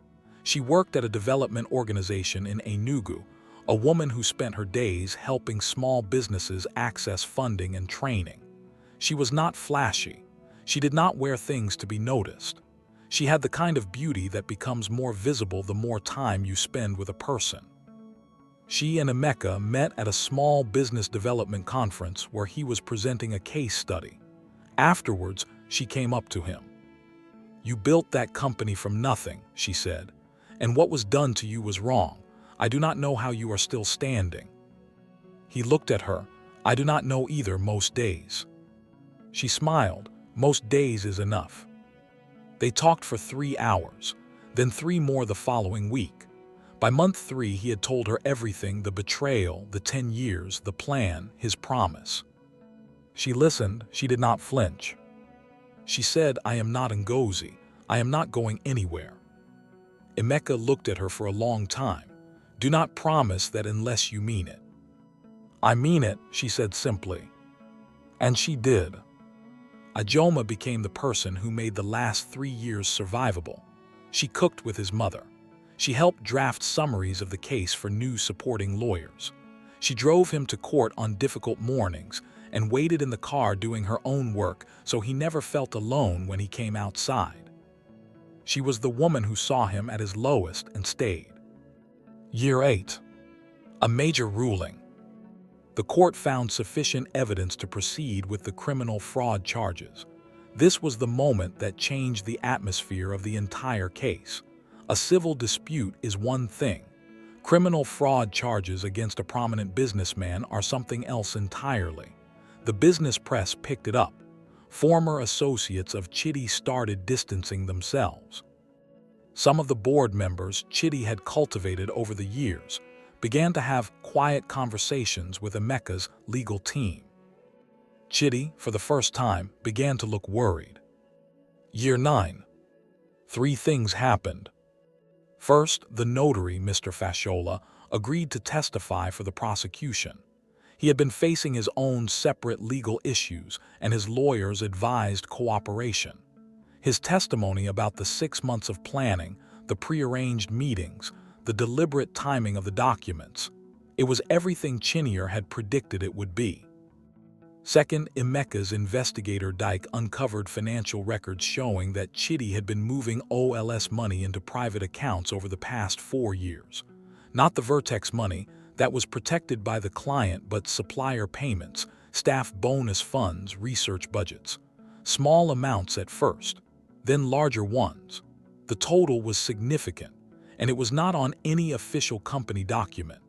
She worked at a development organization in Enugu, a woman who spent her days helping small businesses access funding and training. She was not flashy. She did not wear things to be noticed. She had the kind of beauty that becomes more visible the more time you spend with a person. She and Emeka met at a small business development conference where he was presenting a case study. Afterwards, she came up to him. "You built that company from nothing," she said, "and what was done to you was wrong. I do not know how you are still standing." He looked at her. "I do not know either most days." She smiled. "Most days is enough." They talked for 3 hours, then 3 more the following week. By month 3, he had told her everything: the betrayal, the 10 years, the plan, his promise. She listened. She did not flinch. She said, "I am not Ngozi. I am not going anywhere." Emeka looked at her for a long time. "Do not promise that unless you mean it." "I mean it," she said simply. And she did. Ijoma became the person who made the last 3 years survivable. She cooked with his mother. She helped draft summaries of the case for new supporting lawyers. She drove him to court on difficult mornings and waited in the car doing her own work so he never felt alone when he came outside. She was the woman who saw him at his lowest and stayed. Year 8. A major ruling. The court found sufficient evidence to proceed with the criminal fraud charges. This was the moment that changed the atmosphere of the entire case. A civil dispute is one thing. Criminal fraud charges against a prominent businessman are something else entirely. The business press picked it up. Former associates of Chidi started distancing themselves. Some of the board members Chidi had cultivated over the years began to have quiet conversations with Emeka's legal team. Chidi, for the first time, began to look worried. Year 9. 3 things happened. First, the notary, Mr. Fasciola, agreed to testify for the prosecution. He had been facing his own separate legal issues, and his lawyers advised cooperation. His testimony about the 6 months of planning, the prearranged meetings, the deliberate timing of the documents, it was everything Chinier had predicted it would be. Second, Emeka's investigator Dyke uncovered financial records showing that Chidi had been moving OLS money into private accounts over the past 4 years. Not the Vertex money that was protected by the client, but supplier payments, staff bonus funds, research budgets. Small amounts at first, then larger ones. The total was significant, and it was not on any official company document.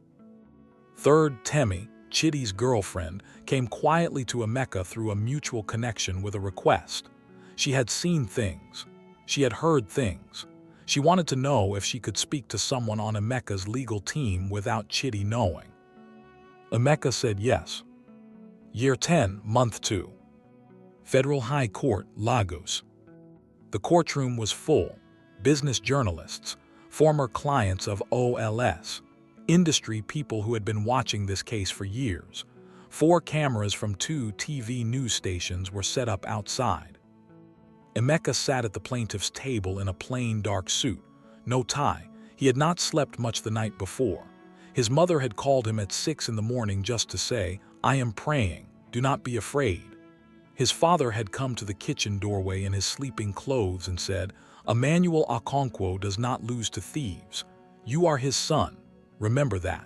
Third, Temi, Chidi's girlfriend, came quietly to Emeka through a mutual connection with a request. She had seen things. She had heard things. She wanted to know if she could speak to someone on Emeka's legal team without Chidi knowing. Emeka said yes. Year 10, Month 2. Federal High Court, Lagos. The courtroom was full. Business journalists, former clients of OLS, industry people who had been watching this case for years. 4 cameras from 2 TV news stations were set up outside. Emeka sat at the plaintiff's table in a plain dark suit, no tie. He had not slept much the night before. His mother had called him at 6 in the morning just to say, "I am praying, do not be afraid." His father had come to the kitchen doorway in his sleeping clothes and said, "Emmanuel Okonkwo does not lose to thieves. You are his son. Remember that."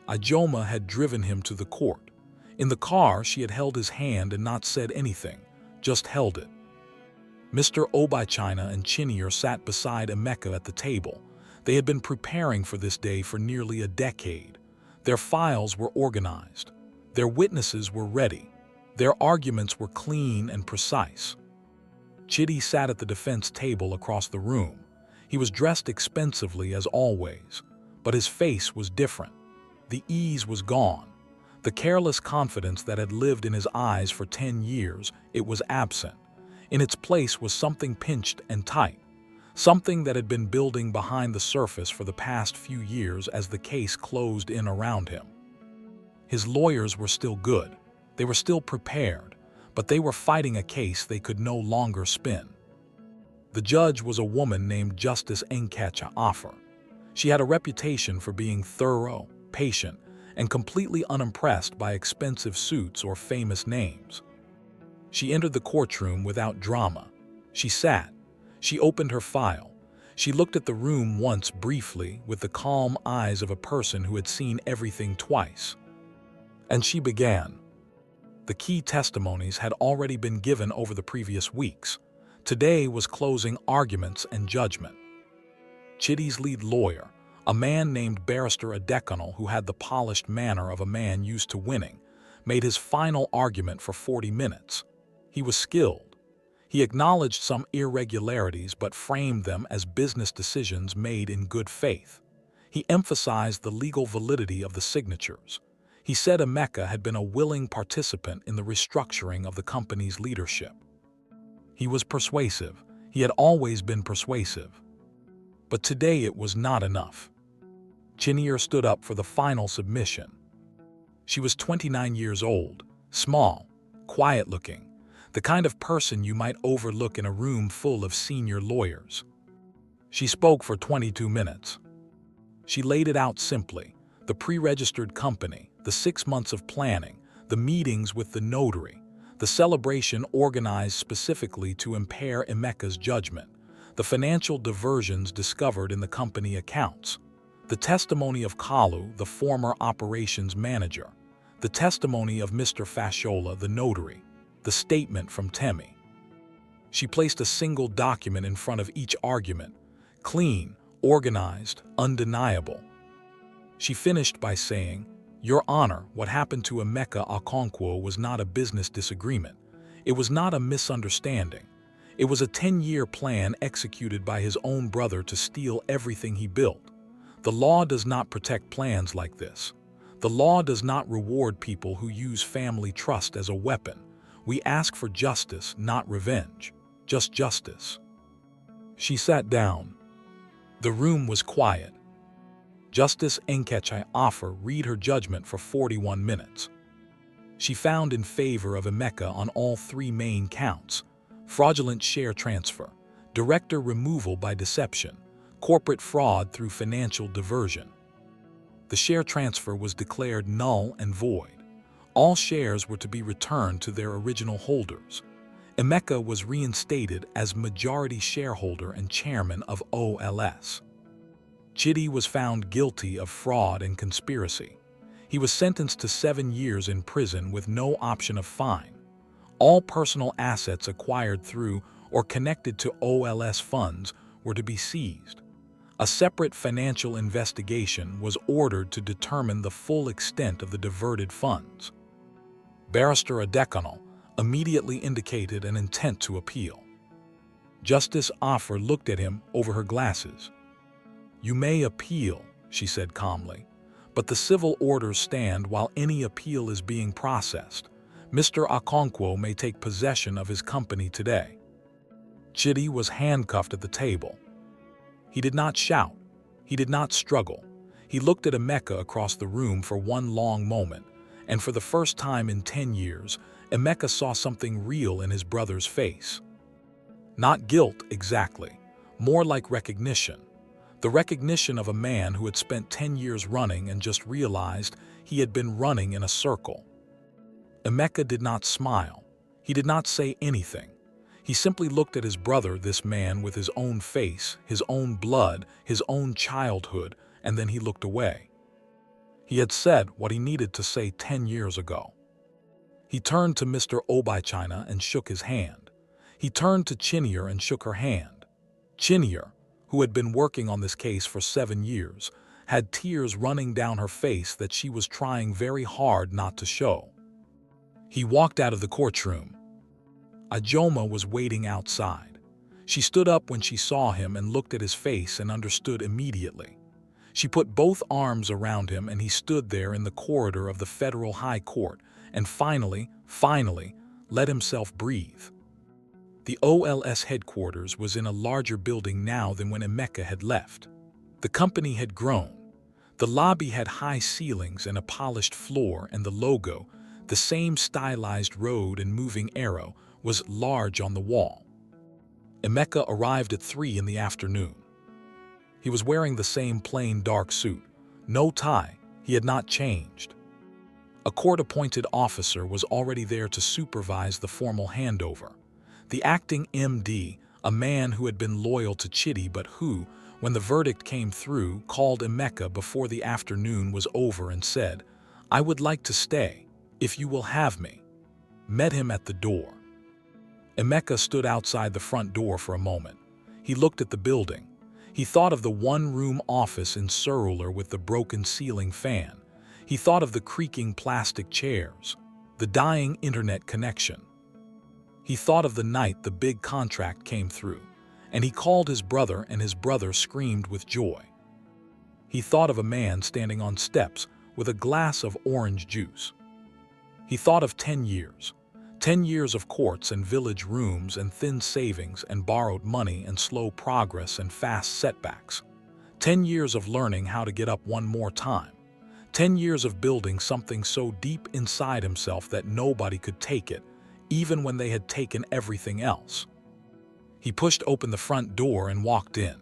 Ijoma had driven him to the court. In the car, she had held his hand and not said anything, just held it. Mr. Obichina and Chinier sat beside Emeka at the table. They had been preparing for this day for nearly a decade. Their files were organized. Their witnesses were ready. Their arguments were clean and precise. Chidi sat at the defense table across the room. He was dressed expensively as always, but his face was different. The ease was gone. The careless confidence that had lived in his eyes for 10 years, it was absent. In its place was something pinched and tight, something that had been building behind the surface for the past few years as the case closed in around him. His lawyers were still good. They were still prepared, but they were fighting a case they could no longer spin. The judge was a woman named Justice Nkecha Offer. She had a reputation for being thorough, patient, and completely unimpressed by expensive suits or famous names. She entered the courtroom without drama. She sat. She opened her file. She looked at the room once briefly with the calm eyes of a person who had seen everything twice. And she began. The key testimonies had already been given over the previous weeks. Today was closing arguments and judgment. Chidi's lead lawyer, a man named Barrister Adekanal who had the polished manner of a man used to winning, made his final argument for 40 minutes. He was skilled. He acknowledged some irregularities but framed them as business decisions made in good faith. He emphasized the legal validity of the signatures. He said Emeka had been a willing participant in the restructuring of the company's leadership. He was persuasive. He had always been persuasive. But today it was not enough. Chinier stood up for the final submission. She was 29 years old, small, quiet-looking, the kind of person you might overlook in a room full of senior lawyers. She spoke for 22 minutes. She laid it out simply: the pre-registered company, the 6 months of planning, the meetings with the notary, the celebration organized specifically to impair Emeka's judgment, the financial diversions discovered in the company accounts, the testimony of Kalu, the former operations manager, the testimony of Mr. Fasciola, the notary, the statement from Temi. She placed a single document in front of each argument, clean, organized, undeniable. She finished by saying, "Your Honor, what happened to Emeka Okonkwo was not a business disagreement. It was not a misunderstanding. It was a 10-year plan executed by his own brother to steal everything he built. The law does not protect plans like this. The law does not reward people who use family trust as a weapon. We ask for justice, not revenge. Just justice." She sat down. The room was quiet. Justice Nkechi Offer read her judgment for 41 minutes. She found in favor of Emeka on all three main counts: fraudulent share transfer, director removal by deception, corporate fraud through financial diversion. The share transfer was declared null and void. All shares were to be returned to their original holders. Emeka was reinstated as majority shareholder and chairman of OLS. Chidi was found guilty of fraud and conspiracy. He was sentenced to 7 years in prison with no option of fine. All personal assets acquired through or connected to OLS funds were to be seized. A separate financial investigation was ordered to determine the full extent of the diverted funds. Barrister Adekanal immediately indicated an intent to appeal. Justice Offer looked at him over her glasses. "You may appeal," she said calmly, "but the civil orders stand while any appeal is being processed. Mr. Okonkwo may take possession of his company today." Chidi was handcuffed at the table. He did not shout. He did not struggle. He looked at Emeka across the room for one long moment, and for the first time in 10 years, Emeka saw something real in his brother's face. Not guilt exactly, more like recognition. The recognition of a man who had spent 10 years running and just realized he had been running in a circle. Emeka did not smile. He did not say anything. He simply looked at his brother, this man with his own face, his own blood, his own childhood, and then he looked away. He had said what he needed to say 10 years ago. He turned to Mr. Obichina and shook his hand. He turned to Chinier and shook her hand. Chinier, who had been working on this case for 7 years, had tears running down her face that she was trying very hard not to show. He walked out of the courtroom. Ajoma was waiting outside. She stood up when she saw him and looked at his face and understood immediately. She put both arms around him and he stood there in the corridor of the Federal High Court and finally, let himself breathe. The OLS headquarters was in a larger building now than when Emeka had left. The company had grown. The lobby had high ceilings and a polished floor, and the logo, the same stylized road and moving arrow, was large on the wall. Emeka arrived at 3 in the afternoon. He was wearing the same plain dark suit. No tie. He had not changed. A court-appointed officer was already there to supervise the formal handover. The acting MD, a man who had been loyal to Chidi but who, when the verdict came through, called Emeka before the afternoon was over and said, "I would like to stay, if you will have me," met him at the door. Emeka stood outside the front door for a moment. He looked at the building. He thought of the one-room office in Surulere with the broken ceiling fan. He thought of the creaking plastic chairs, the dying internet connection. He thought of the night the big contract came through, and he called his brother and his brother screamed with joy. He thought of a man standing on steps with a glass of orange juice. He thought of 10 years. 10 years of courts and village rooms and thin savings and borrowed money and slow progress and fast setbacks. 10 years of learning how to get up one more time. 10 years of building something so deep inside himself that nobody could take it, even when they had taken everything else. He pushed open the front door and walked in.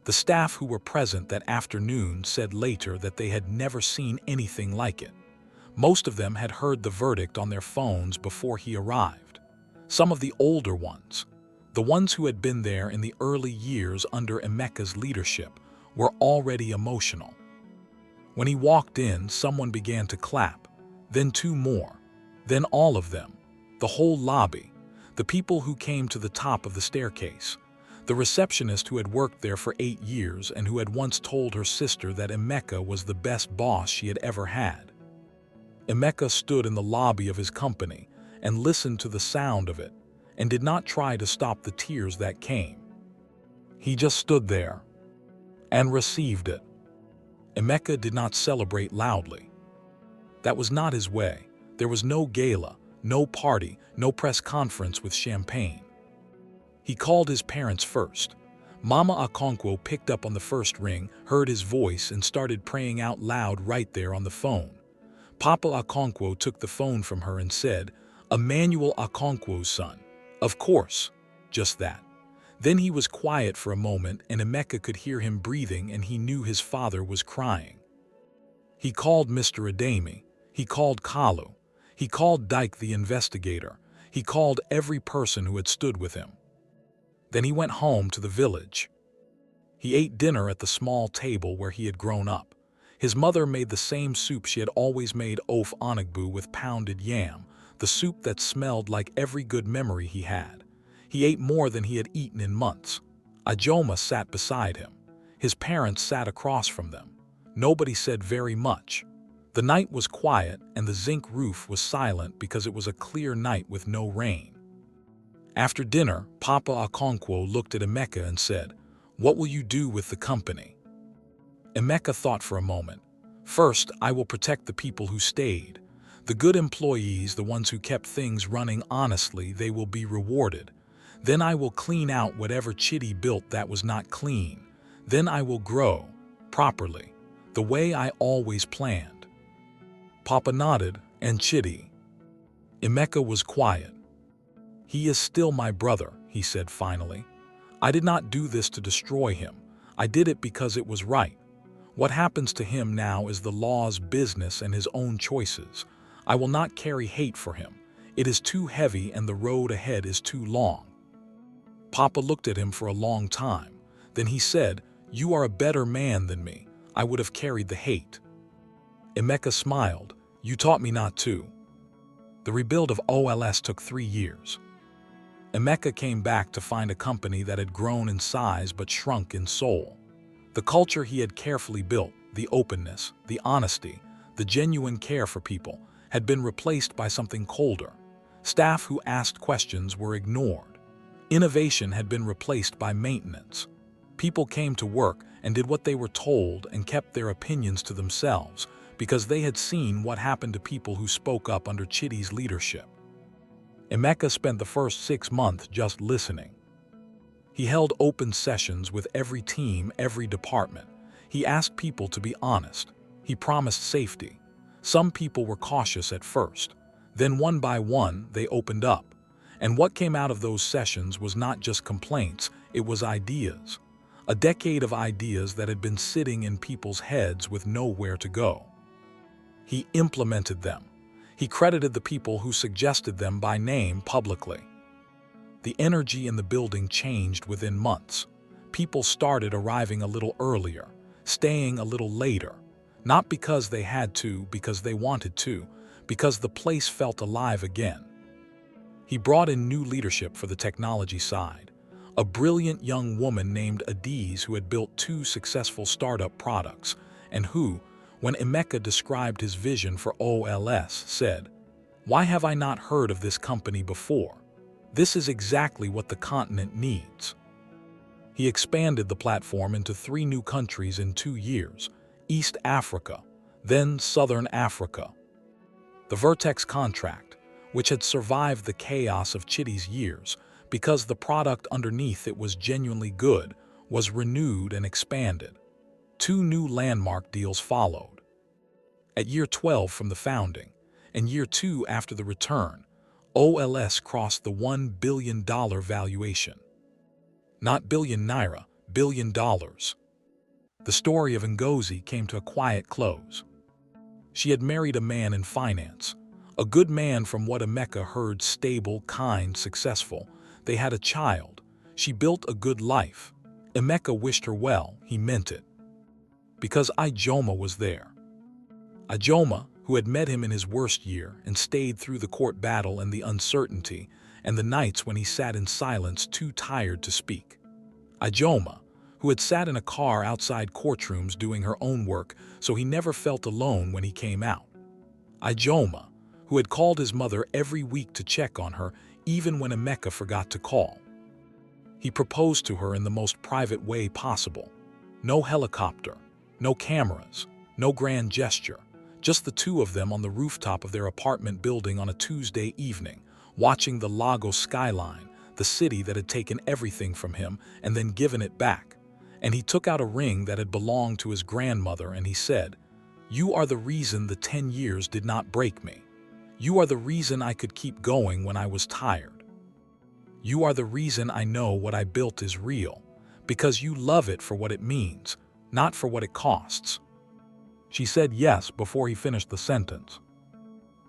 The staff who were present that afternoon said later that they had never seen anything like it. Most of them had heard the verdict on their phones before he arrived. Some of the older ones, the ones who had been there in the early years under Emeka's leadership, were already emotional. When he walked in, someone began to clap, then 2 more, then all of them, the whole lobby, the people who came to the top of the staircase, the receptionist who had worked there for 8 years and who had once told her sister that Emeka was the best boss she had ever had. Emeka stood in the lobby of his company and listened to the sound of it and did not try to stop the tears that came. He just stood there and received it. Emeka did not celebrate loudly. That was not his way. There was no gala, no party, no press conference with champagne. He called his parents first. Mama Okonkwo picked up on the first ring, heard his voice, and started praying out loud right there on the phone. Papa Okonkwo took the phone from her and said, "Emmanuel Okonkwo's son." Of course, just that. Then he was quiet for a moment, and Emeka could hear him breathing, and he knew his father was crying. He called Mr. Ademi. He called Kalu. He called Dyke the investigator. He called every person who had stood with him. Then he went home to the village. He ate dinner at the small table where he had grown up. His mother made the same soup she had always made, ofe onigbu with pounded yam, the soup that smelled like every good memory he had. He ate more than he had eaten in months. Ajoma sat beside him. His parents sat across from them. Nobody said very much. The night was quiet, and the zinc roof was silent because it was a clear night with no rain. After dinner, Papa Okonkwo looked at Emeka and said, "What will you do with the company?" Emeka thought for a moment. "First, I will protect the people who stayed. The good employees, the ones who kept things running honestly, they will be rewarded. Then I will clean out whatever Chidi built that was not clean. Then I will grow, properly, the way I always planned." Papa nodded, and Chidi. Emeka was quiet. "He is still my brother," he said finally. "I did not do this to destroy him. I did it because it was right. What happens to him now is the law's business and his own choices. I will not carry hate for him. It is too heavy and the road ahead is too long." Papa looked at him for a long time. Then he said, "You are a better man than me. I would have carried the hate." Emeka smiled. "You taught me not to." The rebuild of OLS took 3 years. Emeka came back to find a company that had grown in size but shrunk in soul. The culture he had carefully built, the openness, the honesty, the genuine care for people, had been replaced by something colder. Staff who asked questions were ignored. Innovation had been replaced by maintenance. People came to work and did what they were told and kept their opinions to themselves because they had seen what happened to people who spoke up under Chidi's leadership. Emeka spent the first 6 months just listening. He held open sessions with every team, every department. He asked people to be honest. He promised safety. Some people were cautious at first. Then one by one, they opened up. And what came out of those sessions was not just complaints, it was ideas. A decade of ideas that had been sitting in people's heads with nowhere to go. He implemented them. He credited the people who suggested them by name publicly. The energy in the building changed within months. People started arriving a little earlier, staying a little later, not because they had to, because they wanted to, because the place felt alive again. He brought in new leadership for the technology side. A brilliant young woman named Adiz who had built 2 successful startup products and who, when Emeka described his vision for OLS, said, "Why have I not heard of this company before? This is exactly what the continent needs." He expanded the platform into 3 new countries in 2 years, East Africa, then Southern Africa. The Vertex contract, which had survived the chaos of Chidi's years because the product underneath it was genuinely good, was renewed and expanded. 2 new landmark deals followed. At year 12 from the founding, and year 2 after the return, OLS crossed the $1 billion valuation. Not billion naira, $1 billion. The story of Ngozi came to a quiet close. She had married a man in finance, a good man from what Emeka heard, stable, kind, successful. They had a child. She built a good life. Emeka wished her well, he meant it. Because Ijoma was there. Ijoma, who had met him in his worst year and stayed through the court battle and the uncertainty and the nights when he sat in silence too tired to speak. Ijoma, who had sat in a car outside courtrooms doing her own work so he never felt alone when he came out. Ijoma, who had called his mother every week to check on her even when Emeka forgot to call. He proposed to her in the most private way possible. No helicopter, no cameras, no grand gesture. Just the 2 of them on the rooftop of their apartment building on a Tuesday evening, watching the Lagos skyline, the the city that had taken everything from him and then given it back. And he took out a ring that had belonged to his grandmother and he said, "You are the reason the 10 years did not break me. You are the reason I could keep going when I was tired. You are the reason I know what I built is real, because you love it for what it means, not for what it costs." She said yes before he finished the sentence.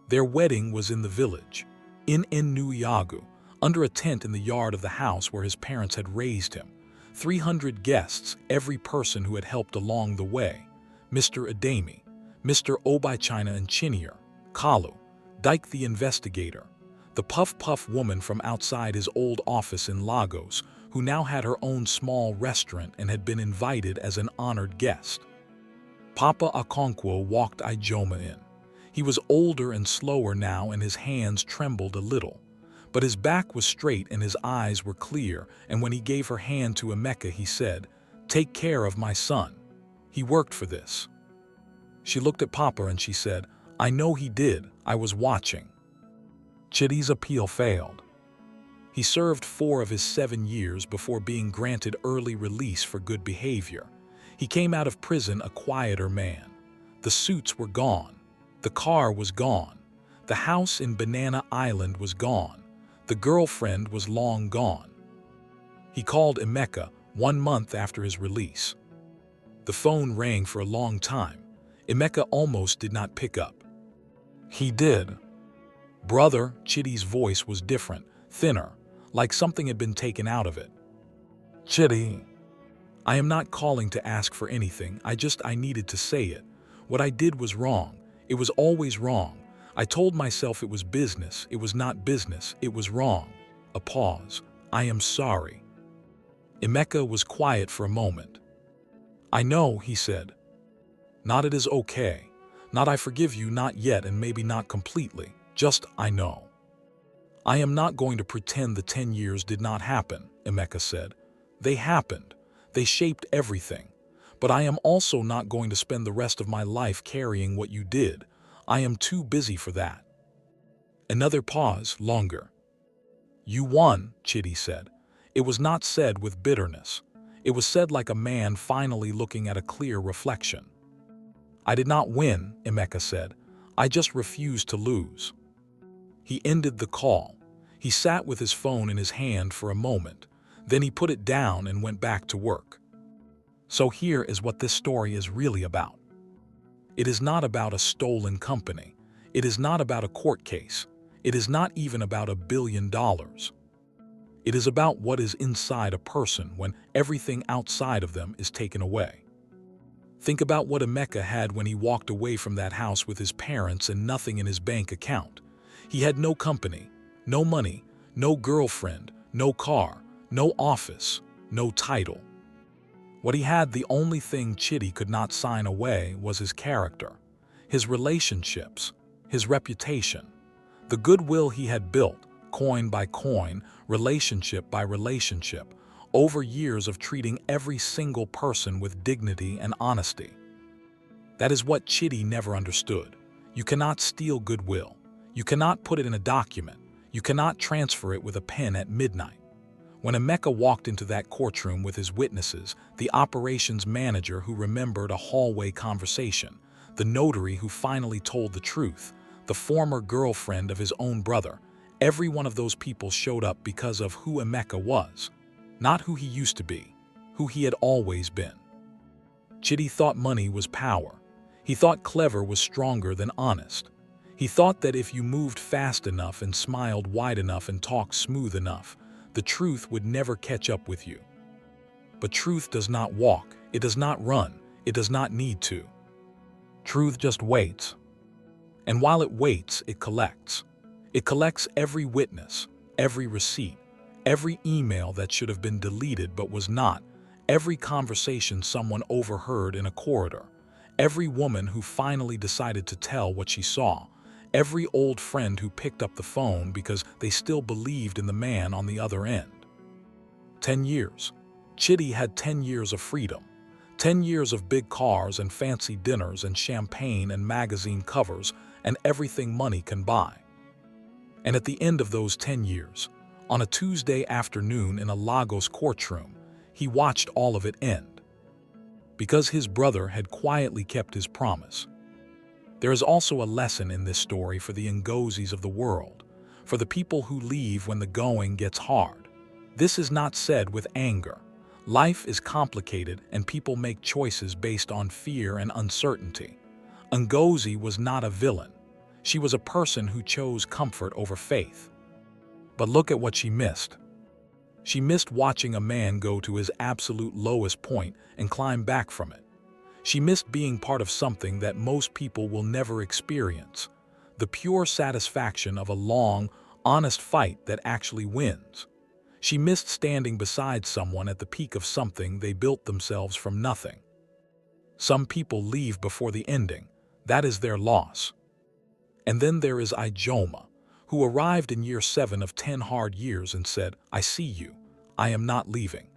Their wedding was in the village, in Nuyagu, under a tent in the yard of the house where his parents had raised him. 300 guests, every person who had helped along the way. Mr. Adami, Mr. Obichina and Chinier, Kalu, Dyke the investigator, the puff-puff woman from outside his old office in Lagos, who now had her own small restaurant and had been invited as an honored guest. Papa Okonkwo walked Ijoma in. He was older and slower now and his hands trembled a little. But his back was straight and his eyes were clear, and when he gave her hand to Emeka he said, "Take care of my son. He worked for this." She looked at Papa and she said, "I know he did, I was watching." Chidi's appeal failed. He served 4 of his 7 years before being granted early release for good behavior. He came out of prison a quieter man. The suits were gone. The car was gone. The house in Banana Island was gone. The girlfriend was long gone. He called Emeka 1 month after his release. The phone rang for a long time. Emeka almost did not pick up. He did. "Brother," Chidi's voice was different, thinner, like something had been taken out of it. "Chidi, I am not calling to ask for anything, I needed to say it. What I did was wrong. It was always wrong. I told myself it was business. It was not business. It was wrong." A pause. "I am sorry." Emeka was quiet for a moment. "I know," he said. "Not it is okay. Not I forgive you, not yet and maybe not completely. Just I know." "I am not going to pretend the 10 years did not happen," Emeka said. "They happened. They shaped everything. But I am also not going to spend the rest of my life carrying what you did. I am too busy for that." Another pause, longer. "You won," Chidi said. It was not said with bitterness. It was said like a man finally looking at a clear reflection. "I did not win," Emeka said. "I just refused to lose." He ended the call. He sat with his phone in his hand for a moment. Then he put it down and went back to work. So here is what this story is really about. It is not about a stolen company. It is not about a court case. It is not even about $1 billion. It is about what is inside a person when everything outside of them is taken away. Think about what Emeka had when he walked away from that house with his parents and nothing in his bank account. He had no company, no money, no girlfriend, no car, no office, no title. What he had, the only thing Chidi could not sign away, was his character, his relationships, his reputation, the goodwill he had built, coin by coin, relationship by relationship, over years of treating every single person with dignity and honesty. That is what Chidi never understood. You cannot steal goodwill. You cannot put it in a document. You cannot transfer it with a pen at midnight. When Emeka walked into that courtroom with his witnesses, the operations manager who remembered a hallway conversation, the notary who finally told the truth, the former girlfriend of his own brother, every one of those people showed up because of who Emeka was, not who he used to be, who he had always been. Chidi thought money was power. He thought clever was stronger than honest. He thought that if you moved fast enough and smiled wide enough and talked smooth enough, the truth would never catch up with you. But truth does not walk, it does not run, it does not need to. Truth just waits. And while it waits, it collects. It collects every witness, every receipt, every email that should have been deleted but was not, every conversation someone overheard in a corridor, every woman who finally decided to tell what she saw, every old friend who picked up the phone because they still believed in the man on the other end. 10 years. Chidi had 10 years of freedom. 10 years of big cars and fancy dinners and champagne and magazine covers and everything money can buy. And at the end of those 10 years, On a Tuesday afternoon in a Lagos courtroom, he watched all of it end. Because his brother had quietly kept his promise. There is also a lesson in this story for the Ngozis of the world, for the people who leave when the going gets hard. This is not said with anger. Life is complicated and people make choices based on fear and uncertainty. Ngozi was not a villain. She was a person who chose comfort over faith. But look at what she missed. She missed watching a man go to his absolute lowest point and climb back from it. She missed being part of something that most people will never experience, the pure satisfaction of a long, honest fight that actually wins. She missed standing beside someone at the peak of something they built themselves from nothing. Some people leave before the ending. That is their loss. And then there is Ijoma, who arrived in year 7 of 10 hard years and said, "I see you. I am not leaving."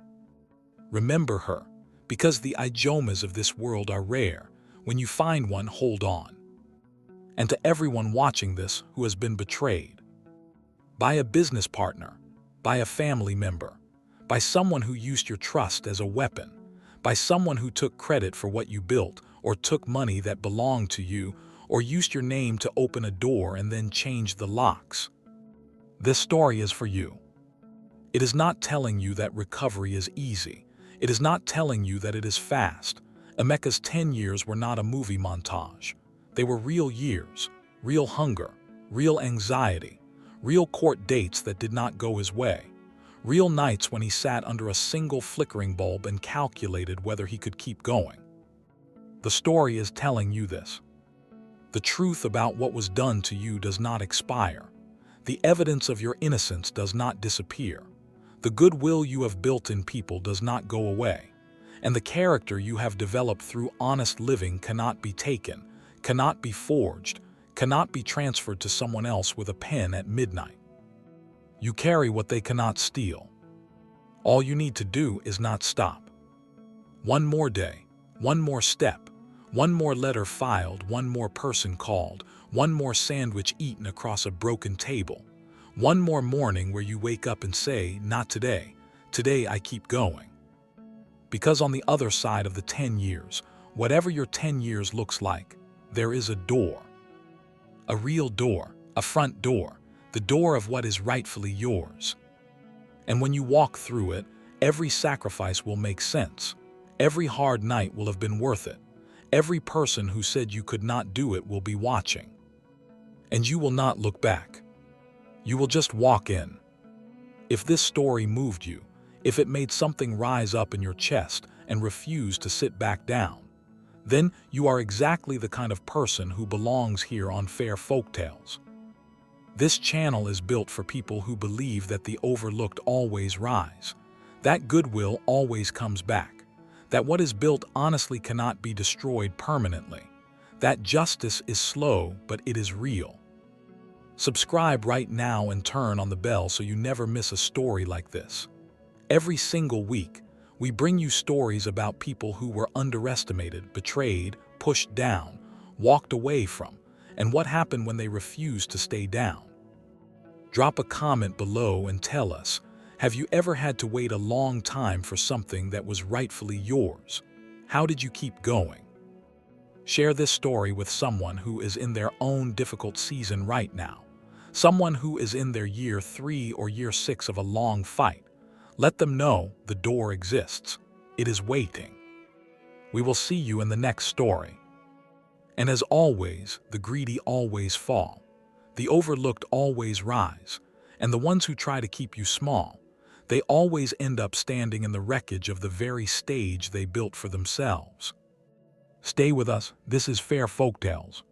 Remember her, because the Ijomas of this world are rare. When you find one, hold on. And to everyone watching this who has been betrayed by a business partner, by a family member, by someone who used your trust as a weapon, by someone who took credit for what you built, or took money that belonged to you, or used your name to open a door and then changed the locks. This story is for you. It is not telling you that recovery is easy. It is not telling you that it is fast. Emeka's 10 years were not a movie montage. They were real years, real hunger, real anxiety, real court dates that did not go his way, real nights when he sat under a single flickering bulb and calculated whether he could keep going. The story is telling you this. The truth about what was done to you does not expire. The evidence of your innocence does not disappear. The goodwill you have built in people does not go away. And the character you have developed through honest living cannot be taken, cannot be forged, cannot be transferred to someone else with a pen at midnight. You carry what they cannot steal. All you need to do is not stop. One more day, one more step, one more letter filed, one more person called, one more sandwich eaten across a broken table, one more morning where you wake up and say, "Not today. Today I keep going." Because on the other side of the 10 years, whatever your 10 years looks like, there is a door. A real door, a front door, the door of what is rightfully yours. And when you walk through it, every sacrifice will make sense. Every hard night will have been worth it. Every person who said you could not do it will be watching. And you will not look back. You will just walk in. If this story moved you, if it made something rise up in your chest and refuse to sit back down, then you are exactly the kind of person who belongs here on Fair Folktales. This channel is built for people who believe that the overlooked always rise, that goodwill always comes back, that what is built honestly cannot be destroyed permanently, that justice is slow but it is real. Subscribe right now and turn on the bell so you never miss a story like this. Every single week, we bring you stories about people who were underestimated, betrayed, pushed down, walked away from, and what happened when they refused to stay down. Drop a comment below and tell us, have you ever had to wait a long time for something that was rightfully yours? How did you keep going? Share this story with someone who is in their own difficult season right now. Someone who is in their year 3 or year 6 of a long fight. Let them know the door exists. It is waiting. We will see you in the next story. And as always, the greedy always fall. The overlooked always rise. And the ones who try to keep you small, they always end up standing in the wreckage of the very stage they built for themselves. Stay with us. This is Fair Folktales.